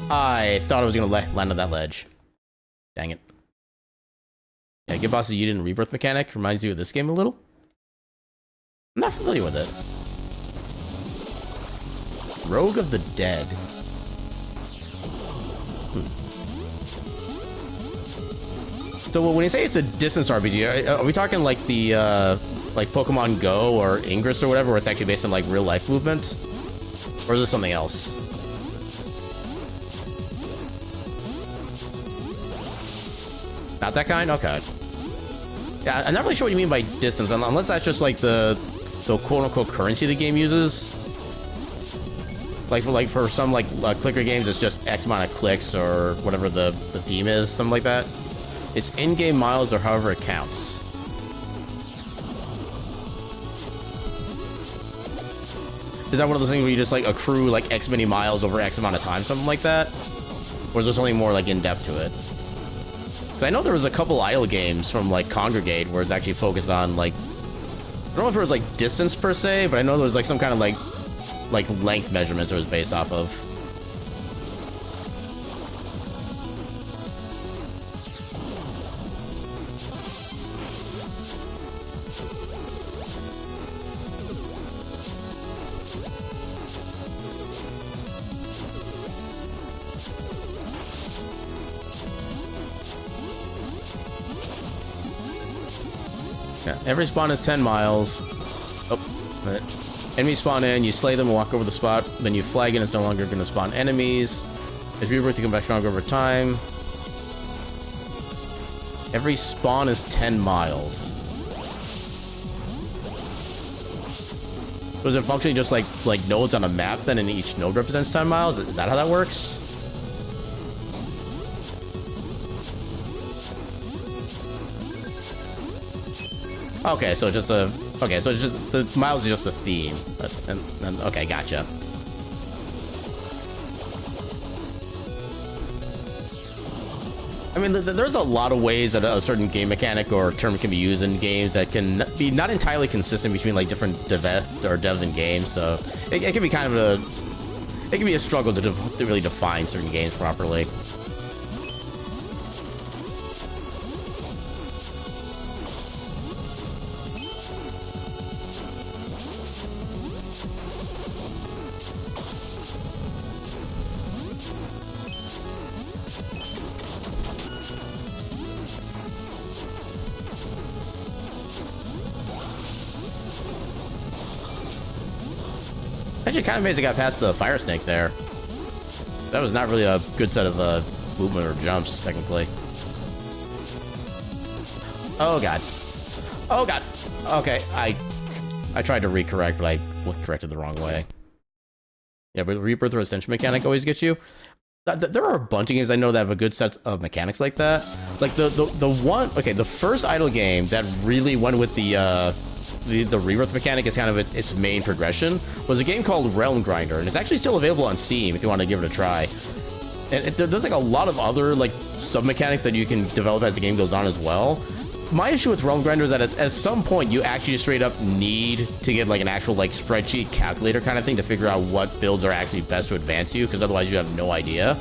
I thought I was gonna land on that ledge. Dang it. Yeah, get bosses yeeted and rebirth mechanic reminds you of this game a little. I'm not familiar with it. Rogue of the Dead. So when you say it's a distance RPG, are we talking like the like Pokemon Go or Ingress or whatever, where it's actually based on like real life movement, or is this something else? Not that kind? Okay. Yeah, I'm not really sure what you mean by distance, unless that's just like the quote-unquote currency the game uses. Like for some like clicker games, it's just X amount of clicks or whatever the theme is, something like that. It's in-game miles or however it counts. Is that one of those things where you just like accrue like X many miles over X amount of time, something like that? Or is there something more like in-depth to it? Because I know there was a couple idle games from like Congregate where it's actually focused on like, I don't know if it was like distance per se, but I know there was like some kind of like length measurements it was based off of. Yeah, every spawn is 10 miles. Oh, right. Enemies spawn in, you slay them and walk over the spot, then you flag it, it's no longer going to spawn enemies. As rebirth, you come back stronger over time. Every spawn is 10 miles. So is it functionally just like nodes on a map then, and each node represents 10 miles? Is that how that works? Okay, so just a... Okay, so it's just... The miles is just the theme. Okay, gotcha. I mean, there's a lot of ways that a certain game mechanic or term can be used in games that can be not entirely consistent between, like, different devs and games, so... It can be kind of a... It can be a struggle to really define certain games properly. Actually, kind of amazed I got past the fire snake there. That was not really a good set of movement or jumps, technically. Oh god. Oh god. Okay, I tried to recorrect, but I corrected the wrong way. Yeah, but the rebirth or ascension mechanic always gets you. There are a bunch of games I know that have a good set of mechanics like that. Like the one, okay, the first idle game that really went with the rebirth mechanic as kind of its main progression was a game called Realm Grinder, and it's actually still available on Steam if you want to give it a try. And there's like a lot of other like sub mechanics that you can develop as the game goes on as well. My issue with Realm Grinder is that at some point you actually straight up need to get like an actual like spreadsheet calculator kind of thing to figure out what builds are actually best to advance you, because otherwise you have no idea.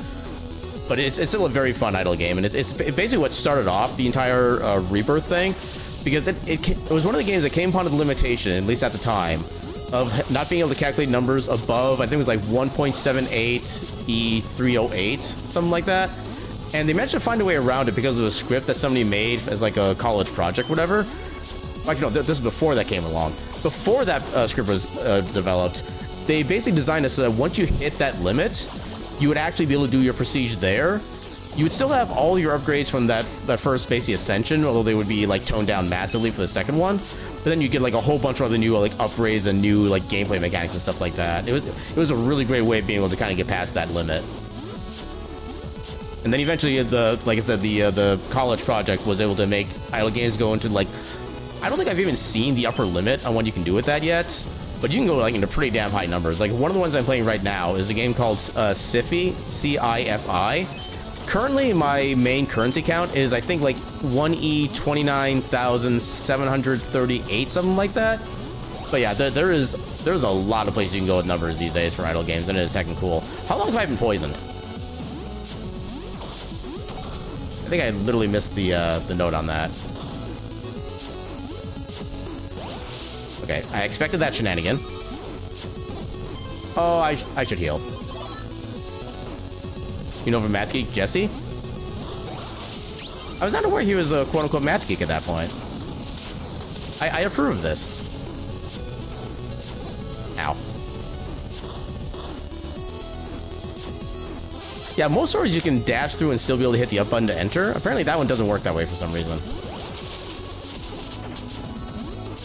But it's still a very fun idle game, and it's basically what started off the entire rebirth thing, because it was one of the games that came upon the limitation, at least at the time, of not being able to calculate numbers above, I think it was like 1.78 E308, something like that. And they managed to find a way around it because of a script that somebody made as like a college project, whatever. Like, no, this is before that came along. Before that script was developed, they basically designed it so that once you hit that limit, you would actually be able to do your prestige there. You would still have all your upgrades from that first basically ascension, although they would be like toned down massively for the second one. But then you get like a whole bunch of other new like upgrades and new like gameplay mechanics and stuff like that. It was a really great way of being able to kind of get past that limit. And then eventually, like I said, the college project was able to make idle games go into like, I don't think I've even seen the upper limit on what you can do with that yet, but you can go like into pretty damn high numbers. Like one of the ones I'm playing right now is a game called Siphi, C-I-F-I. Currently, my main currency count is I think like 1E29,738, something like that. But yeah, there's a lot of places you can go with numbers these days for idle games, and it is heckin' cool. How long have I been poisoned? I think I literally missed the note on that. Okay, I expected that shenanigan. Oh, I should heal. You know, for Math Geek Jesse? I was not aware he was a quote-unquote Math Geek at that point. I approve of this. Ow. Yeah, most swords you can dash through and still be able to hit the up button to enter. Apparently that one doesn't work that way for some reason.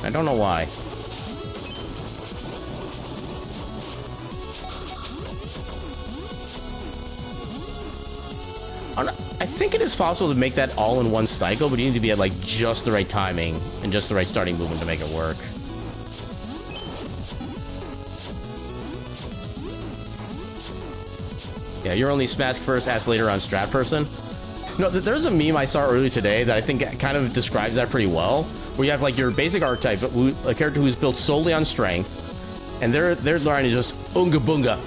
I don't know why. I think it is possible to make that all in one cycle, but you need to be at like just the right timing and just the right starting movement to make it work. Yeah, you're only smash first, ask later on strat person. No, there's a meme I saw earlier today that I think kind of describes that pretty well, where you have like your basic archetype, a character who's built solely on strength, and their line is just unga bunga.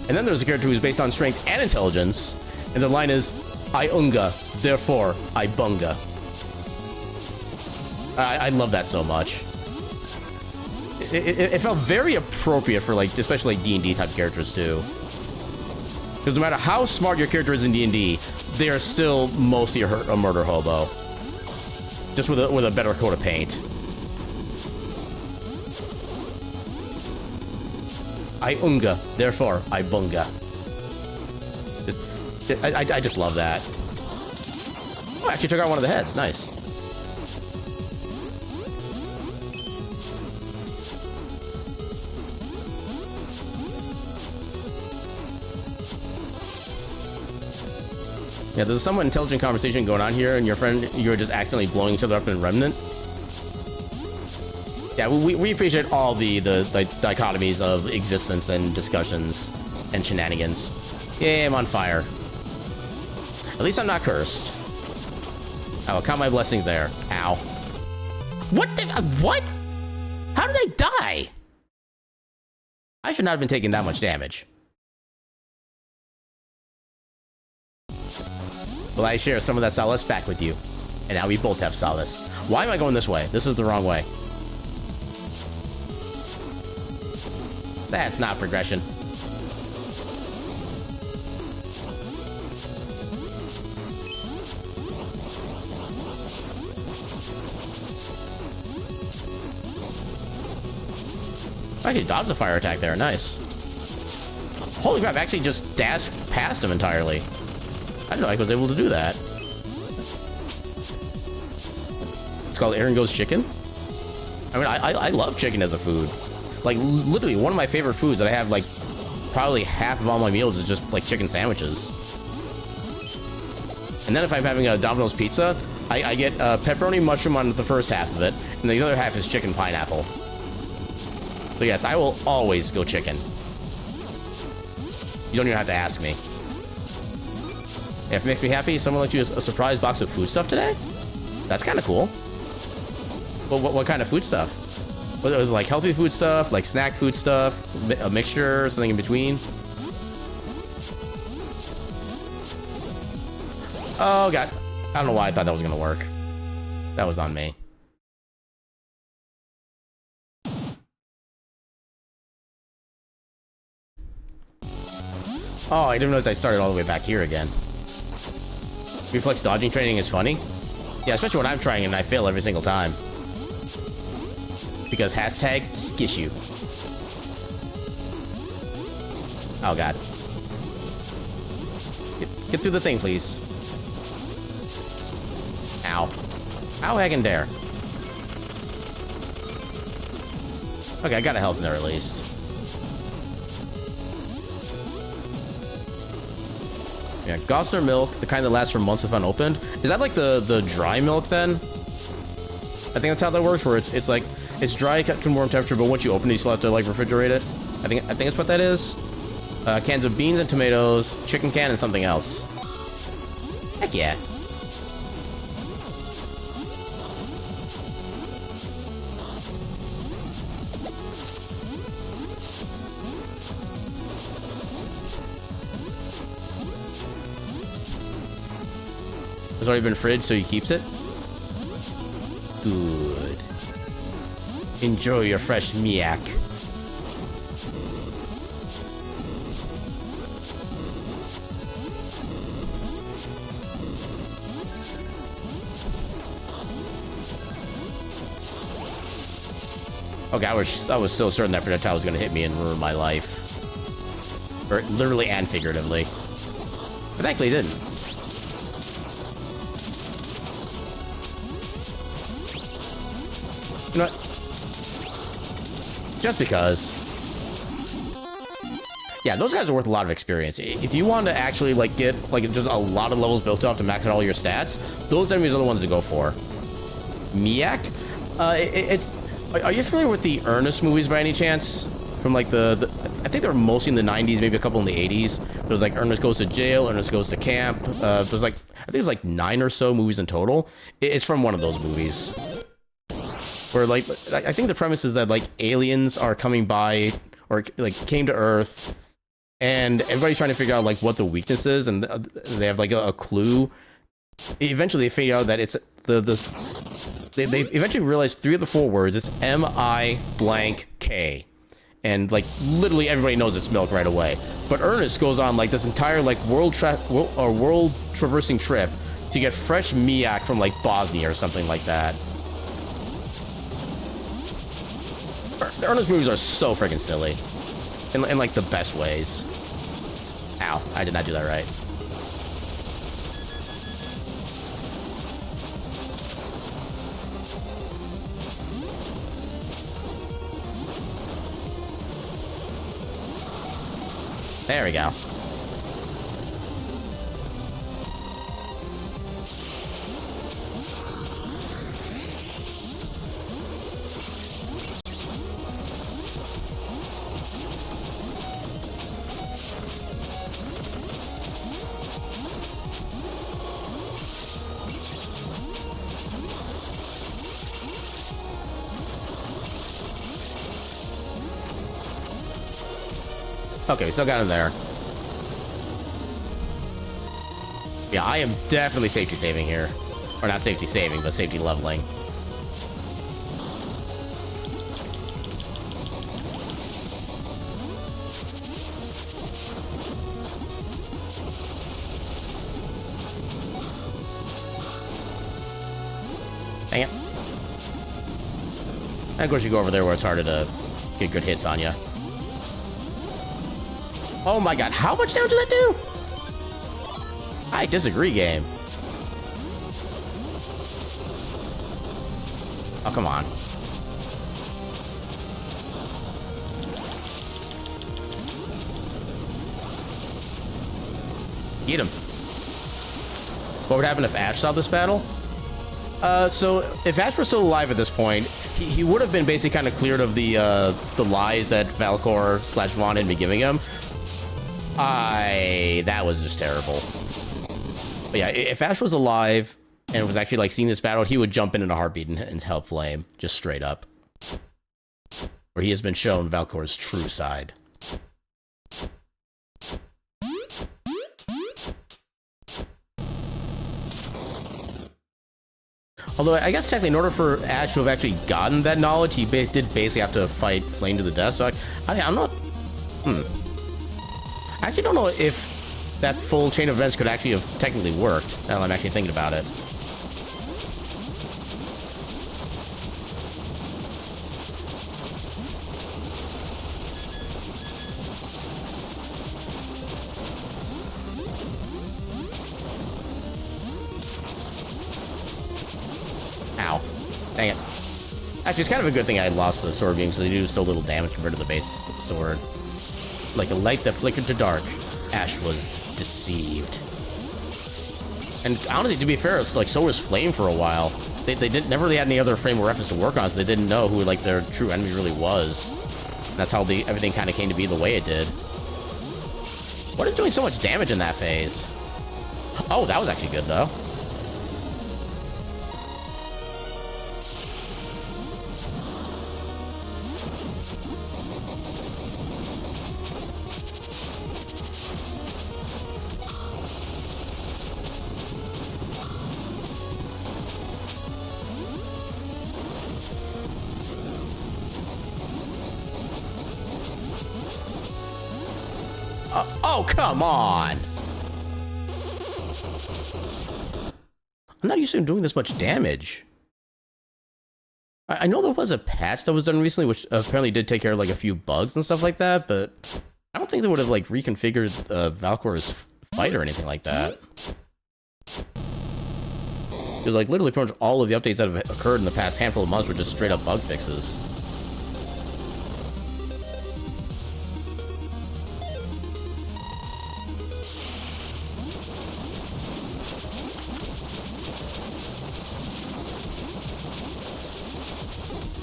And then there's a character who's based on strength and intelligence, and their line is I unga, therefore I bunga. I love that so much. It felt very appropriate for like, especially like D&D type characters too. Because no matter how smart your character is in D&D, they are still mostly a murder hobo. Just with a better coat of paint. I unga, therefore I bunga. I just love that. Oh, I actually took out one of the heads. Nice. Yeah, there's a somewhat intelligent conversation going on here, and your friend, you're just accidentally blowing each other up in Remnant. Yeah, we appreciate all the dichotomies of existence and discussions and shenanigans. Yay, I'm on fire. At least I'm not cursed. I will count my blessings there. Ow. What the? What? How did I die? I should not have been taking that much damage. Well, I share some of that solace back with you. And now we both have solace. Why am I going this way? This is the wrong way. That's not progression. I can dodge the fire attack there. Nice. Holy crap, I actually just dashed past him entirely. I didn't know I was able to do that. It's called Aaron Goes Chicken. I mean, I love chicken as a food. Like, literally, one of my favorite foods that I have, like, probably half of all my meals is just, like, chicken sandwiches. And then if I'm having a Domino's pizza, I get pepperoni mushroom on the first half of it, and the other half is chicken pineapple. So yes, I will always go chicken. You don't even have to ask me. If it makes me happy, someone left you a surprise box of food stuff today? That's kind of cool. Well, what kind of food stuff? Well, it was like healthy food stuff, like snack food stuff, a mixture, something in between. Oh god, I don't know why I thought that was gonna work. That was on me. Oh, I didn't realize I started all the way back here again. Reflex dodging training is funny. Yeah, especially when I'm trying and I fail every single time. Because hashtag skish you. Oh god. Get through the thing, please. Ow. Ow, heck and dare. Okay, I got a health in there at least. Yeah, Gosner milk, the kind that lasts for months if unopened. Is that like the dry milk then? I think that's how that works, where it's like it's dry, kept in warm temperature, but once you open it, you still have to like refrigerate it. I think that's what that is. Cans of beans and tomatoes, chicken can, and something else. Heck yeah. It's already been fridged, so he keeps it? Good. Enjoy your fresh miak. Okay, I was so certain that projectile was gonna hit me and ruin my life. Or literally and figuratively. But thankfully it didn't. You know what? Just because. Yeah, those guys are worth a lot of experience. If you want to actually like get like just a lot of levels built up to max out all your stats, those enemies are the ones to go for. Miak? Are you familiar with the Ernest movies by any chance? From like I think they were mostly in the 90s, maybe a couple in the 80s. There was like Ernest Goes to Jail, Ernest Goes to Camp. There's like, I think it's like 9 or so movies in total. It's from one of those movies. Where like, I think the premise is that like aliens are coming by or like came to Earth and everybody's trying to figure out like what the weakness is, and they have like a clue. Eventually they figure out that it's they eventually realize 3 of the 4 words, it's M-I-blank-K. And like literally everybody knows it's milk right away. But Ernest goes on like this entire like world traversing trip to get fresh miak from like Bosnia or something like that. The Ernest movies are so freaking silly. In like the best ways. Ow, I did not do that right. There we go. Okay, we still got him there. Yeah, I am definitely safety saving here. Or not safety saving, but safety leveling. Dang it. And of course you go over there where it's harder to get good hits on you. Oh my god, how much damage did that do? I disagree, game. Oh, come on. Get him. What would happen if Ash saw this battle? So if Ash were still alive at this point, he would have been basically kind of cleared of the lies that Valcor / Vaughn had been giving him. That was just terrible. But yeah, if Ash was alive and was actually like seeing this battle, he would jump in a heartbeat and help Flame, just straight up. Where he has been shown Valcor's true side. Although, I guess technically, in order for Ash to have actually gotten that knowledge, he did basically have to fight Flame to the death, so I'm not... I actually don't know if that full chain of events could actually have technically worked, now that I'm actually thinking about it. Ow. Dang it. Actually, it's kind of a good thing I lost the sword beam, so they do so little damage compared to the base sword. Like a light that flickered to dark, Ash was deceived. And honestly, to be fair, it's like so was Flame for a while. They never really had any other frame of reference to work on, so they didn't know who like their true enemy really was. And that's how everything kind of came to be the way it did. What is doing so much damage in that phase? Oh, that was actually good though. Oh, come on! I'm not used to him doing this much damage. I know there was a patch that was done recently, which apparently did take care of like a few bugs and stuff like that, but I don't think they would have like reconfigured Valcor's fight or anything like that. Because like literally pretty much all of the updates that have occurred in the past handful of months were just straight up bug fixes.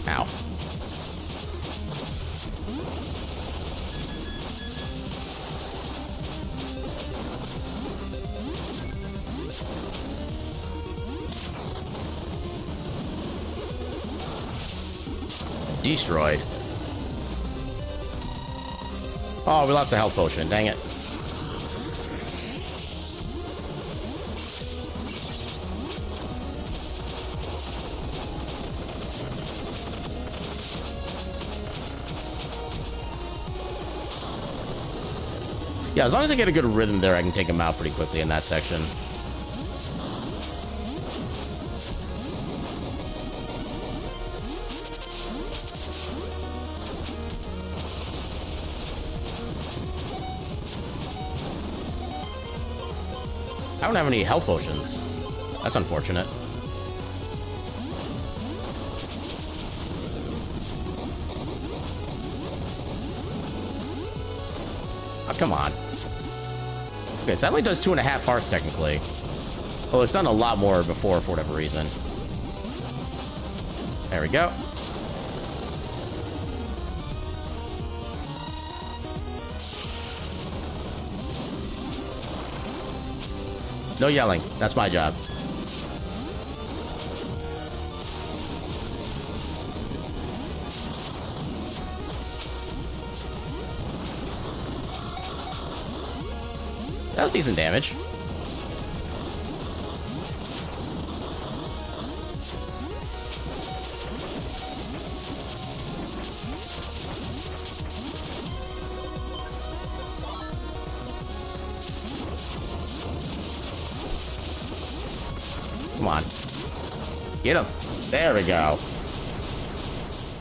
Ow. Destroyed. Oh, we lost a health potion. Dang it. Yeah, as long as I get a good rhythm there, I can take him out pretty quickly in that section. I don't have any health potions. That's unfortunate. Oh, come on. Okay, so that only does 2.5 hearts, technically. Well, it's done a lot more before, for whatever reason. There we go. No yelling. That's my job. That was decent damage. Come on. Get him. There we go.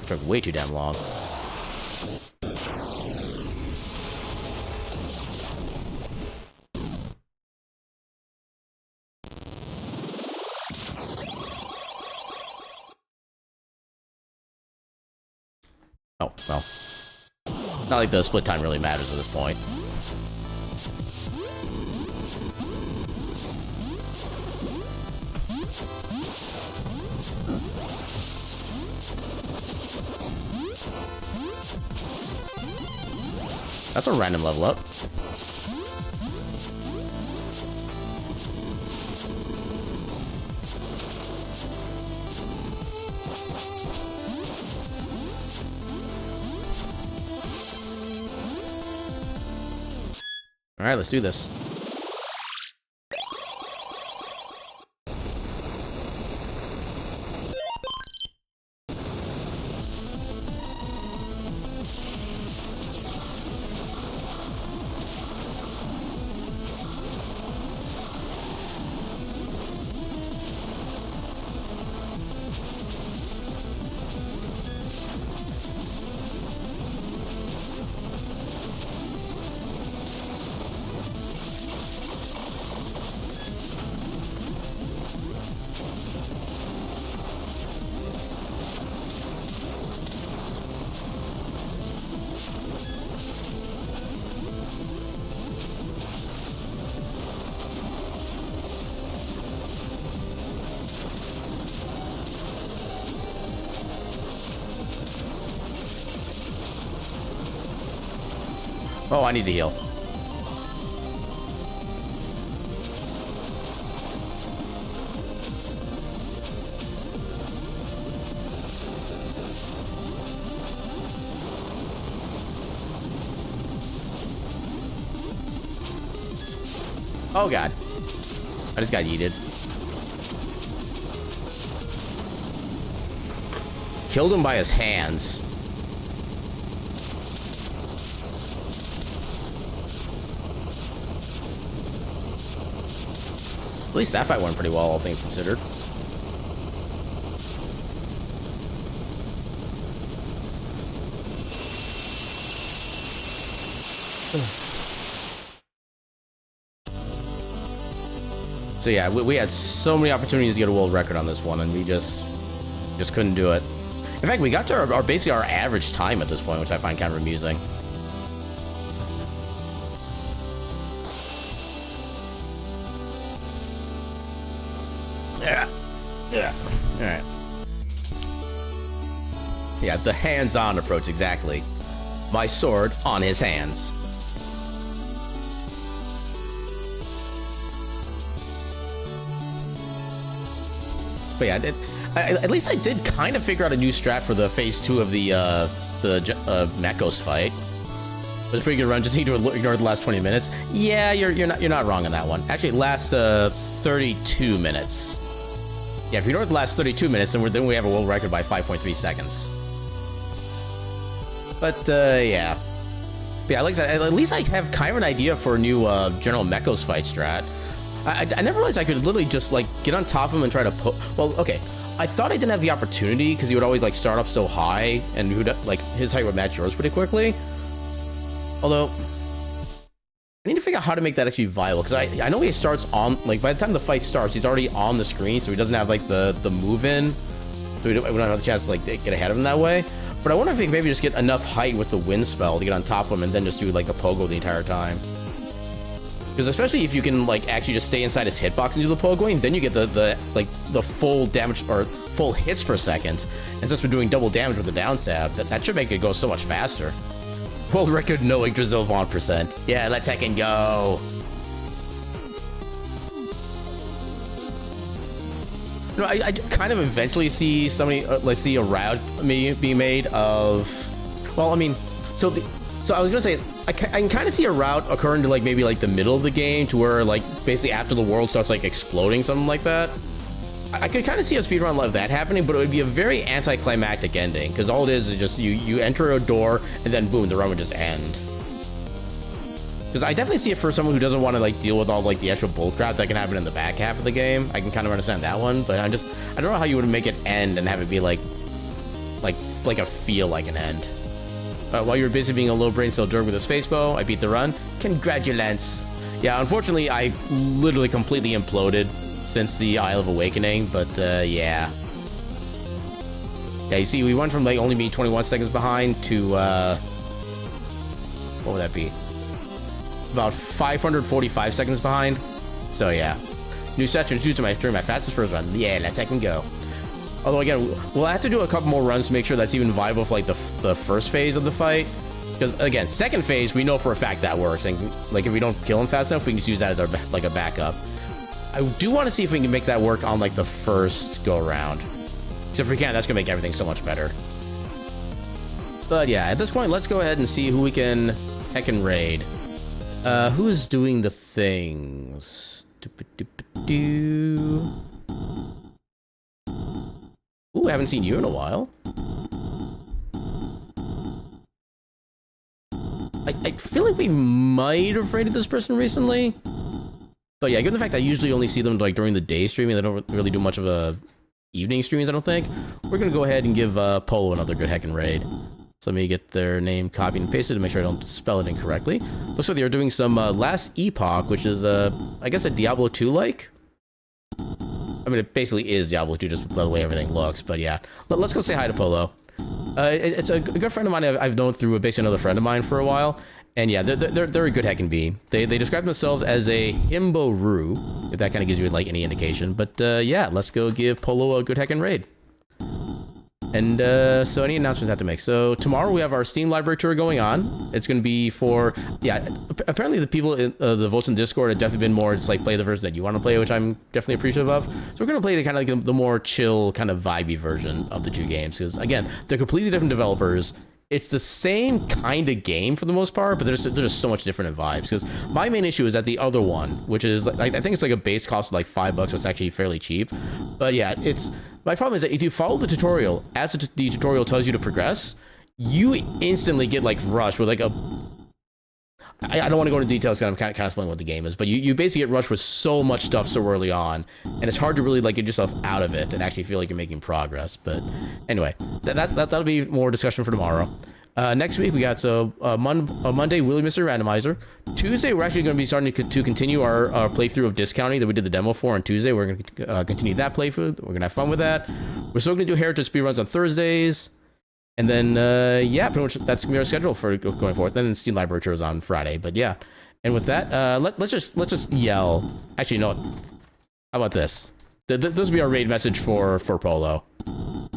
Took way too damn long. Oh, well. Not like the split time really matters at this point. That's a random level up. All right, let's do this. Oh, I need to heal. Oh god. I just got yeeted. Killed him by his hands. At least that fight went pretty well, all things considered. So yeah, we had so many opportunities to get a world record on this one, and we just couldn't do it. In fact, we got to our basically our average time at this point, which I find kind of amusing. Yeah. All right. Yeah, the hands-on approach, exactly. My sword on his hands. But yeah, at least I did kind of figure out a new strat for the phase 2 of the Mechos fight. It was a pretty good run. Just need to ignore the last 20 minutes. Yeah, you're not wrong on that one. Actually, it lasts 32 minutes. Yeah, if you ignore the last 32 minutes, then we have a world record by 5.3 seconds. But yeah. But yeah, like I said, at least I have kind of an idea for a new General Mechos fight strat. I never realized I could literally just like get on top of him and try to well, okay. I thought I didn't have the opportunity because he would always like start up so high, and his height would match yours pretty quickly. Although I need to figure out how to make that actually viable, because I know he starts on, like, by the time the fight starts, he's already on the screen, so he doesn't have like the move in, so we don't have the chance to like get ahead of him that way. But I wonder if he can maybe just get enough height with the wind spell to get on top of him and then just do like the pogo the entire time. Because especially if you can like actually just stay inside his hitbox and do the pogoing, then you get the full damage or full hits per second. And since we're doing double damage with the down stab, that should make it go so much faster. World record no Yggdrasil Vaughn %. Yeah, let's heckin' go. You know, I kind of eventually see somebody, let's see a route being made of, well, I mean, so I was gonna say, I can kind of see a route occurring to like maybe like the middle of the game, to where like basically after the world starts like exploding, something like that. I could kind of see a speedrun like that happening, but it would be a very anticlimactic ending, because all it is just you enter a door and then boom, the run would just end. Because I definitely see it for someone who doesn't want to like deal with all like the extra bullcrap that can happen in the back half of the game. I can kind of understand that one, but I don't know how you would make it end and have it be like a feel like an end. While you were busy being a low brain cell derg with a space bow, I beat the run. Congratulations. Yeah, unfortunately, I literally completely imploded since the Isle of Awakening, but yeah. Yeah, you see, we went from like only being 21 seconds behind to what would that be? About 545 seconds behind. So yeah, new session during my fastest first run. Yeah, let's second go. Although again, we'll have to do a couple more runs to make sure that's even viable for like the first phase of the fight. Because again, second phase, we know for a fact that works, and like if we don't kill him fast enough, we can just use that as our like a backup. I do want to see if we can make that work on like the first go around. So if we can, that's gonna make everything so much better. But yeah, at this point, let's go ahead and see who we can heckin' raid. Who is doing the things? Ooh, I haven't seen you in a while. I feel like we might have raided this person recently. But yeah, given the fact that I usually only see them like during the day streaming, they don't really do much of a evening streams, I don't think. We're gonna go ahead and give Polo another good heckin' raid. So let me get their name copied and pasted to make sure I don't spell it incorrectly. Looks like they're doing some Last Epoch, which is I guess a Diablo 2-like. I mean, it basically is Diablo 2 just by the way everything looks, but yeah. Let's go say hi to Polo. It's a good friend of mine I've known through basically another friend of mine for a while. And yeah, they're a good heckin' bee. They describe themselves as a Himbo-Ru, if that kind of gives you like any indication. But yeah, let's go give Polo a good heckin' raid. And so any announcements I have to make. So tomorrow we have our Steam library tour going on. It's going to be for, yeah, apparently the people, the votes in Discord have definitely been more just like play the version that you want to play, which I'm definitely appreciative of. So we're going to play the kind of like the more chill, kind of vibey version of the two games. Because again, they're completely different developers. It's the same kind of game for the most part, but they're just so much different in vibes. Because my main issue is that the other one, which is like, I think it's like a base cost of like $5, so it's actually fairly cheap. But yeah, my problem is that if you follow the tutorial as the tutorial tells you to progress, you instantly get like rushed with like a. I don't want to go into details because I'm kind of explaining what the game is, but you basically get rushed with so much stuff so early on, and it's hard to really like get yourself out of it and actually feel like you're making progress. But anyway, that'll be more discussion for tomorrow. Next week we got Monday Mystery Randomizer. Tuesday we're actually going to be starting to continue our playthrough of Discounting that we did the demo for on Tuesday. We're going to continue that playthrough. We're going to have fun with that. We're still going to do Heritage speedruns on Thursdays. And then, yeah, pretty much that's going to be our schedule for going forward. Then Steam Library Tour is on Friday. But yeah, and with that, let's just yell. Actually, no. How about this? This will be our raid message for Polo.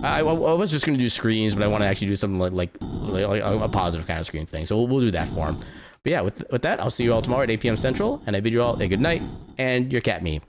I was just going to do screens, but I want to actually do something like a positive kind of screen thing. So we'll do that for him. But yeah, with that, I'll see you all tomorrow at 8 p.m. Central. And I bid you all a good night and your cat me.